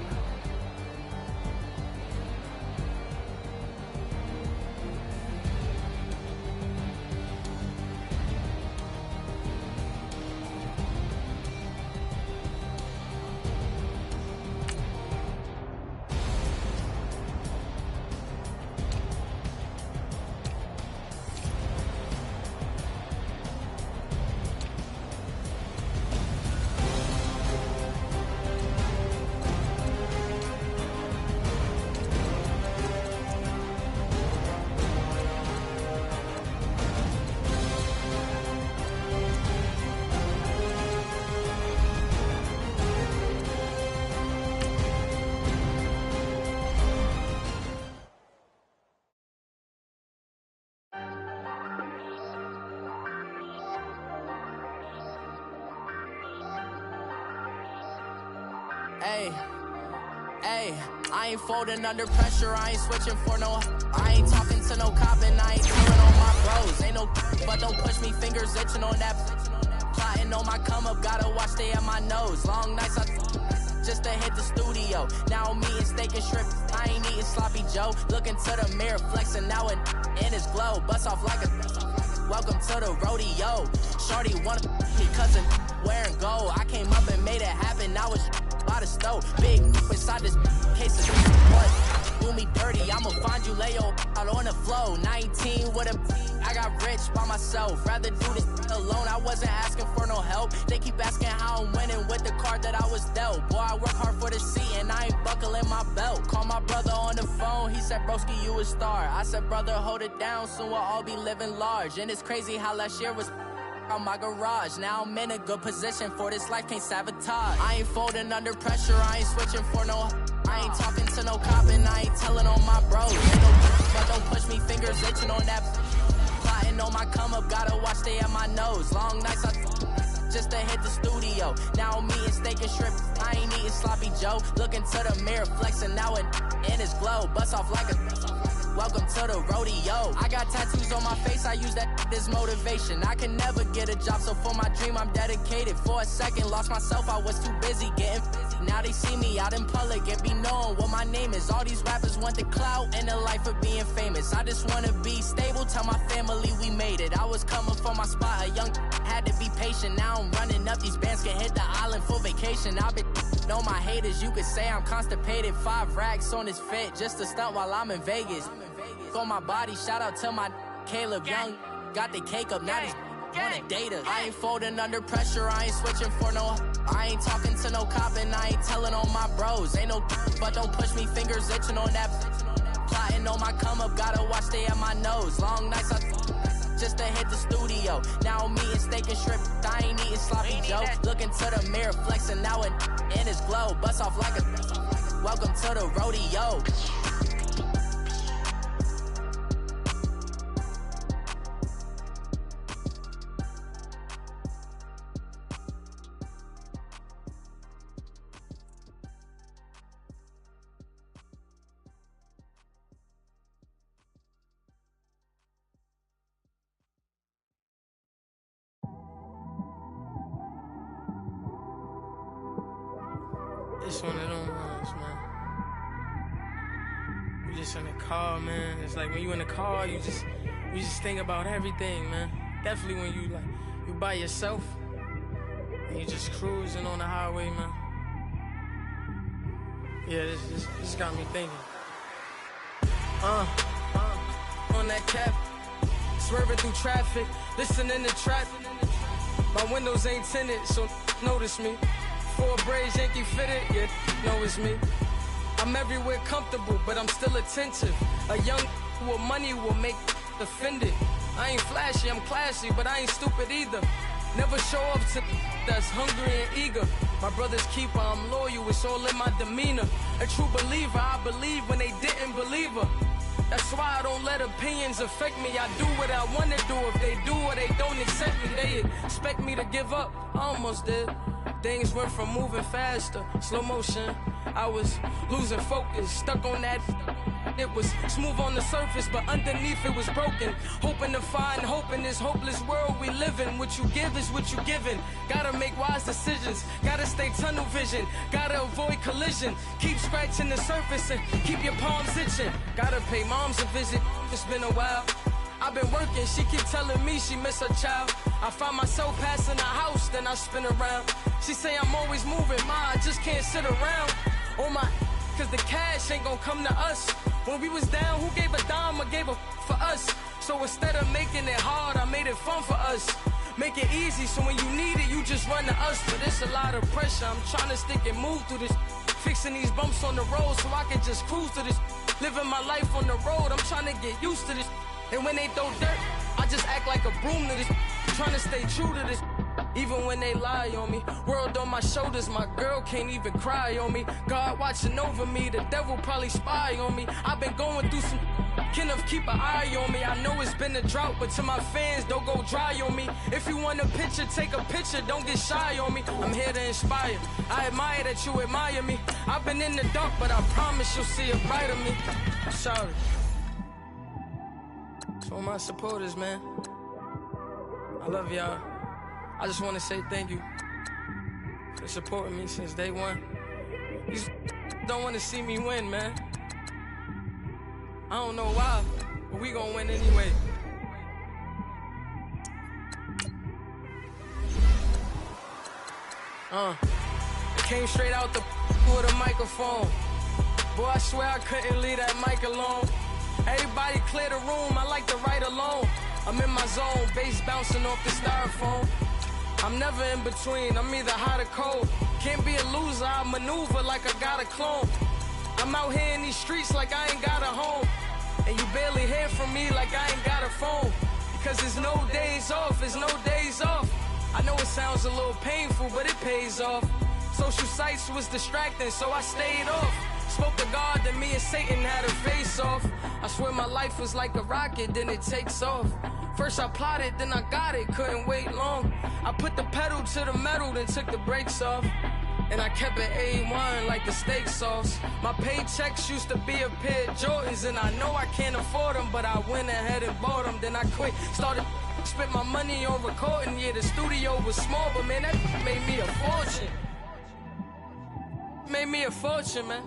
Ayy, I ain't folding under pressure, I ain't switching for no. I ain't talking to no cop and I ain't telling on my bros. Ain't no, but don't push me, fingers itching on that. Plotting on my come up, gotta watch stay at my nose. Long nights, just to hit the studio. Now I'm eating steak and shrimp, I ain't eating sloppy Joe. Looking to the mirror, flexing now and in his glow. Bust off like a, welcome to the rodeo. Shorty wanna me cousin wearing gold. I came up and made it happen, now it's by the stove. Big inside this case of what? Do me dirty, I'ma find you, lay your out on the flow. 19 with a, I got rich by myself. Rather do this alone, I wasn't asking for no help. They keep asking how I'm winning with the card that I was dealt. Boy, I work hard for the seat and I ain't buckling my belt. Call my brother on the phone, he said, broski, you a star. I said, brother, hold it down, soon we'll all be living large. And it's crazy how last year was on my garage. Now I'm in a good position for this life, can't sabotage. I ain't folding under pressure, I ain't switching for no. I ain't talking to no cop and I ain't telling on my bros. Ain't no, but don't push me, fingers itching on that. Plotting on my come up, gotta watch stay at my nose. Long nights, just to hit the studio. Now I'm eating steak and shrimp, I ain't eating sloppy Joe. Looking to the mirror, flexing now and in his glow. Bust off like a, welcome to the rodeo. I got tattoos on my face, I use that as motivation. I can never get a job, so for my dream I'm dedicated. For a second, lost myself, I was too busy getting busy. Now they see me out in public and be knowing what my name is. All these rappers want the clout and the life of being famous. I just wanna be stable, tell my family we made it. I was coming for my spot, a young had to be patient. Now I'm running up, these bands can hit the island for vacation. I've been know my haters, you could say I'm constipated. 5 racks on this fit, just to stunt while I'm in Vegas. On my body, shout out to my Caleb Young. Got the cake up, now these wanna date us. I ain't folding under pressure, I ain't switching for no. I ain't talking to no cop and I ain't telling on my bros. Ain't no, but don't push me, fingers itching on that. Plotting on my come up, gotta watch stay at my nose. Long nights, just to hit the studio. Now I'm eating steak and shrimp, I ain't eating sloppy Joe. Looking to the mirror, flexing now and in his glow. Bust off like a, welcome to the rodeo. It's one of them ones, man. You just in the car, man. It's like when you in the car, you just think about everything, man. Definitely when you by yourself and you just cruising on the highway, man. Yeah, this got me thinking. On that cap, swerving through traffic, listening to trap. My windows ain't tinted, so notice me. 4 braids, Yankee fitted, yeah, know it's me. I'm everywhere comfortable, but I'm still attentive. A young with money will make offended. I ain't flashy, I'm classy, but I ain't stupid either. Never show up to that's hungry and eager. My brother's keeper, I'm loyal, it's all in my demeanor. A true believer, I believe when they didn't believe her. That's why I don't let opinions affect me. I do what I want to do. If they do or they don't accept me, they expect me to give up. I almost did. Things went from moving faster, slow motion. I was losing focus, stuck on that. It was smooth on the surface, but underneath it was broken. Hoping to find hope in this hopeless world we live in. What you give is what you given. Gotta make wise decisions. Gotta stay tunnel vision. Gotta avoid collision. Keep scratching the surface and keep your palms itching. Gotta pay moms a visit. It's been a while. I've been working, she keep telling me she miss her child. I find myself passing the house, then I spin around. She say I'm always moving, ma, I just can't sit around. Oh my, cause the cash ain't gonna come to us. When we was down, who gave a dime or gave a for us? So instead of making it hard, I made it fun for us. Make it easy, so when you need it, you just run to us. But it's a lot of pressure, I'm trying to stick and move through this. Fixing these bumps on the road so I can just cruise to this. Living my life on the road, I'm trying to get used to this. And when they throw dirt, I just act like a broom to this. Trying to stay true to this. even when they lie on me. World on my shoulders, my girl can't even cry on me. God watching over me, the devil probably spy on me. I've been going through some, Kenneth keep an eye on me. I know it's been a drought, but to my fans, don't go dry on me. If you want a picture, take a picture, don't get shy on me. I'm here to inspire, I admire that you admire me. I've been in the dark, but I promise you'll see a brighter me. Shout it. To all my supporters, man, I love y'all. I just want to say thank you for supporting me since day one. You don't want to see me win, man. I don't know why, but we gonna win anyway. Came straight out the with a microphone. Boy, I swear I couldn't leave that mic alone. Everybody clear the room, I like to write alone. I'm in my zone, bass bouncing off the styrofoam. I'm never in between, I'm either hot or cold. Can't be a loser, I maneuver like I got a clone. I'm out here in these streets like I ain't got a home. And you barely hear from me like I ain't got a phone. Because there's no days off, there's no days off. I know it sounds a little painful, but it pays off. Social sites was distracting, so I stayed off. Spoke to God, then me and Satan had a face off. I swear my life was like a rocket, then it takes off. First I plotted, then I got it, couldn't wait long. I put the pedal to the metal, then took the brakes off. And I kept it A1 like the steak sauce. My paychecks used to be a pair of Jordans, and I know I can't afford them, but I went ahead and bought them. Then I quit, started spent my money on recording. Yeah, the studio was small, but man, that made me a fortune. Made me a fortune, man.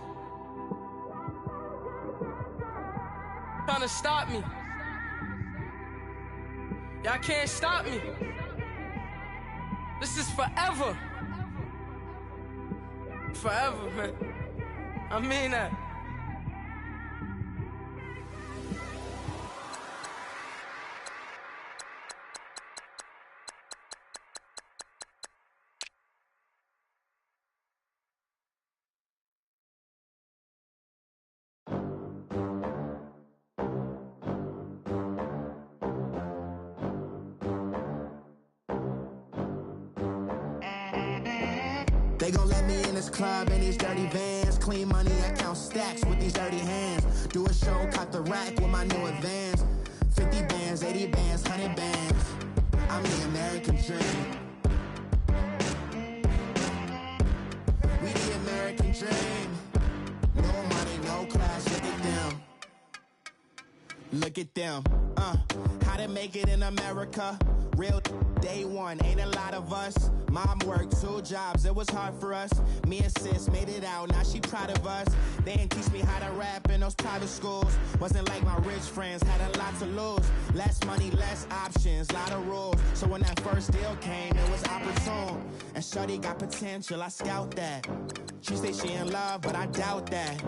Trying to stop me. Y'all can't stop me. This is forever. Forever, man. I mean that. They gon' let me in this club in these dirty vans. Clean money, I count stacks with these dirty hands. Do a show, caught the rack with my new advance. 50 bands, 80 bands, 100 bands. I'm the American dream. We the American dream. No money, no class, look at them. Look at them, how to make it in America. Real day one, ain't a lot of us. Mom worked 2 jobs, it was hard for us. Me and sis made it out, now she proud of us. They didn't teach me how to rap in those private schools. Wasn't like my rich friends, had a lot to lose. Less money, less options, lot of rules. So when that first deal came, it was opportune. And shorty got potential, I scout that. She say she in love, but I doubt that.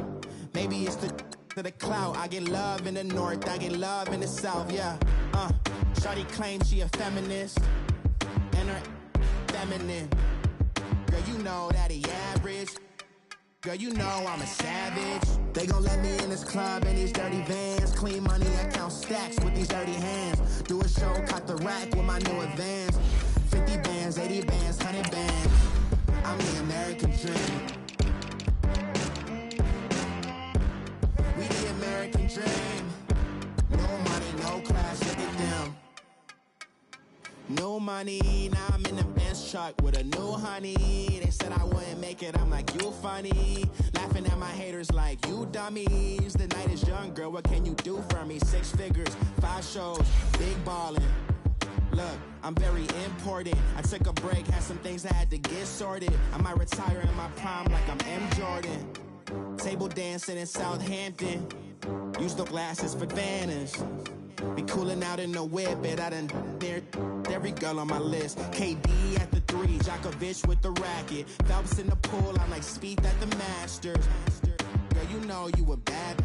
Maybe it's the clout. I get love in the north, I get love in the south, yeah. Shorty claims she a feminist, and her feminine. Girl, you know that he average. Girl, you know I'm a savage. They gon' let me in this club in these dirty vans. Clean money, I count stacks with these dirty hands. Do a show, caught the rack with my new advance. 50 bands, 80 bands, 100 bands. I'm the American dream. We the American dream. No money, no class, look at them. No money, now I'm in the Benz truck with a new honey. They said I wouldn't make it, I'm like, you funny. Laughing at my haters like, you dummies. The night is young, girl, what can you do for me? 6 figures, 5 shows, big ballin'. Look, I'm very important. I took a break, had some things I had to get sorted. I might retire in my prime like I'm M. Jordan. Table dancing in Southampton. Use the glasses for banners. Be cooling out in the whip, but I done near every girl on my list. KD at the 3, Djokovic with the racket. Phelps in the pool, I'm like Speed at the Masters. Girl, you know you a bad.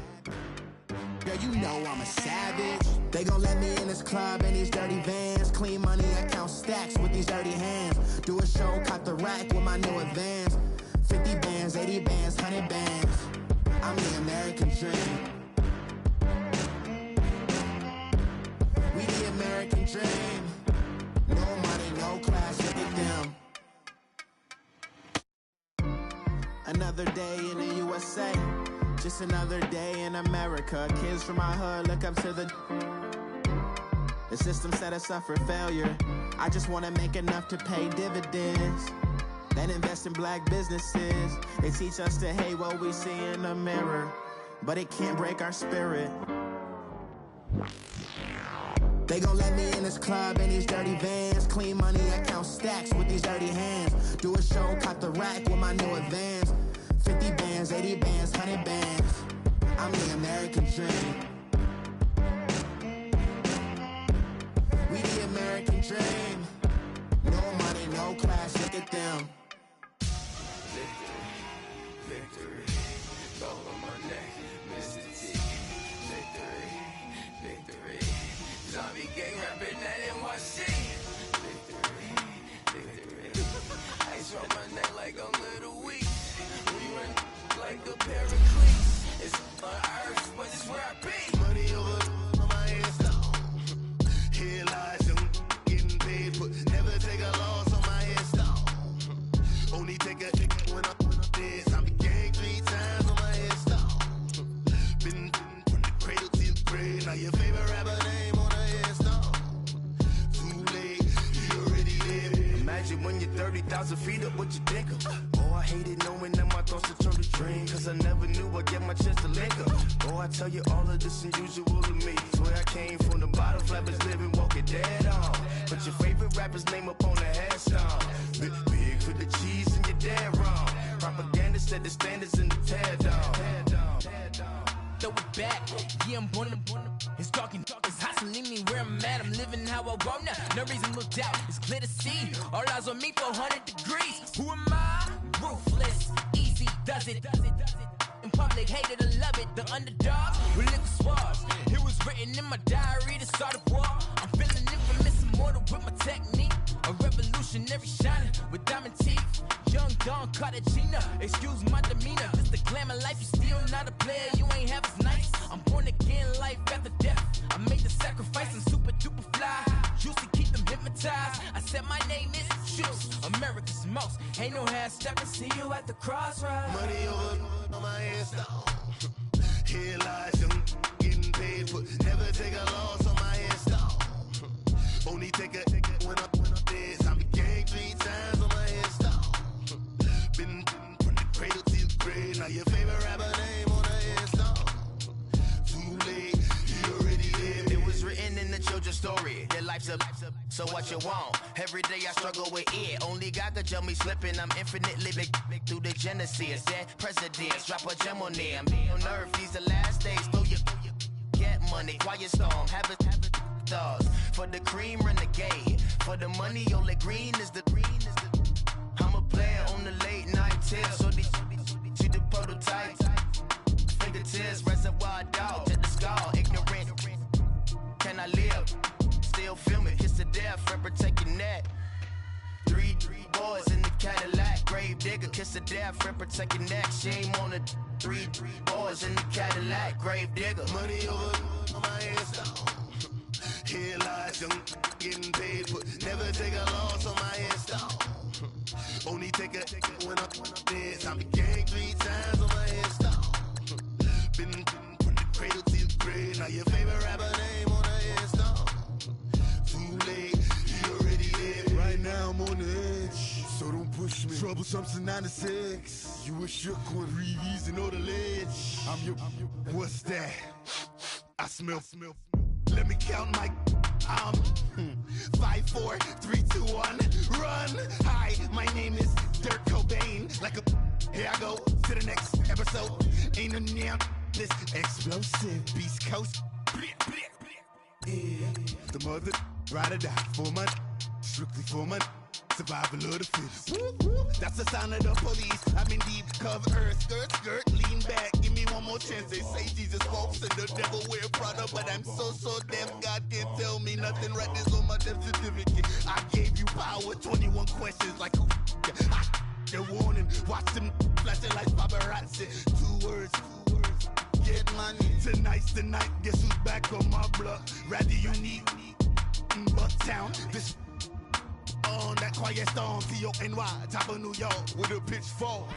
Girl, you know I'm a savage. They gon' let me in this club in these dirty vans. Clean money, I count stacks with these dirty hands. Do a show, caught the rack with my new advance. 50 bands, 80 bands, 100 bands. I'm the American dream. We the American dream. No money, no class, look at another day in the USA. Just another day in America. Kids from my hood look up to the system set us up for failure. I just want to make enough to pay dividends. Then invest in black businesses. They teach us to hate what we see in the mirror, but it can't break our spirit. They gon' let me in this club in these dirty vans. Clean money, I count stacks with these dirty hands. Do a show, cop the rack with my new advance. 50 bands, 80 bands, 100 bands. I'm the American dream. We the American dream. No money, no class, look at them. Victory, all on my neck, Mr. T. Victory, zombie gang rapping that NYC. Victory, ice on my neck like a little weak. We run like a pair of cleats. It's on earth, but it's where I be. Money over on my hands down. Here lies them getting paid, but never take a loss on my hands down. Only take a when I'm dead. I became 3 times on my head down. Been from the cradle to the grave. Now your favorite rapper name on the head down. Too late, you already there. Imagine when you're 30,000 feet up, what you think of? Oh, I hated knowing that my thoughts would turn to dream. Cause I never knew I'd get my chance to link up. Oh, I tell you all of this unusual to me. Swear I came from the bottom, flappers living, walking dead on. Put your favorite rapper's name up on the headstone. Big for the cheese and you're dead wrong. Propaganda set the standards in the tear down. Throw it back, yeah, I'm born to. It's talking, it's hustling me where I'm at. I'm living how I want now. No reason looked out, it's clear to see. All eyes on me, 400 degrees. Who am I? Ruthless, easy, does it. In public, hated to love it. The underdogs, relentless wars. It was written in my diary to start a war. I'm feeling infamous, immortal with my technique. A revolutionary shining with diamond teeth. Young Don Cartagena, excuse my demeanor. This the glamour life, you still not a player. You ain't half as nice. I'm born again, life after death. I made the sacrifice and super duper fly. Used to keep them hypnotized. I said my name is Juice, America's most. Ain't no half stepping. See you at the crossroads. Money over on my hands down. Here lies them getting paid, but never take a loss on my hands down. Only take a when I'm dead. I became 3 times on my hands down. Been from the cradle to the grave. Now your favorite rapper name on the hands down. Too late, you already there. It was written in the children's story. Your life's up, so what you want? Every day I struggle with it. Only God could tell me slipping. I'm infinitely big through the genesis. Dead presidents, drop a gem on them. On earth, these the last days. Throw your get money, quiet storm, have it stars. For the cream, renegade. For the money, only green is the. I'm a player on the late night tip. So these see the prototype. Fingertips, reservoir dog, check the skull, ignorant. Can I live? Still film it, kiss the death, rapper taking that. 3 boys in the Cadillac, grave digger, kiss the death, rapper taking that. Shame on the 3 boys in the Cadillac, grave digger. Money over on my hands down. Here lies them getting paid, but never take a loss on my hands down. Only take a when I'm dead. I became 3 times on my hands down. Been from the cradle to the grave. Now your favorite rapper name on the hands down. Too late, you already there. Right now I'm on the edge, so don't push me. Troublesome to 9 to 6. You a shook one, Reeves and all the ledge. I'm your. What's that? I smell. Let me count my. I'm 5, 4, 3, 2, 1. Run. Hi, my name is Dirk Cobain. Like a. Here I go to the next episode. Ain't no damn this explosive Beast Coast. Yeah. The mother ride or die for my. Strictly for my. Survival of the fittest. That's the sound of the police. I'm in deep cover earth. Skirt, lean back. Give me one more chance. They say Jesus walks and the devil wear Prada, but I'm so deaf. God can't tell me nothing. Right this on my death certificate. I gave you power. 21 questions like who? The warning. Watch them flashing like paparazzi. 2 words. Get money. Tonight's the night. Guess who's back on my block? Rather unique. Bucktown. This. On that quiet storm, T-O-N-Y, top of New York, with a pitchfork.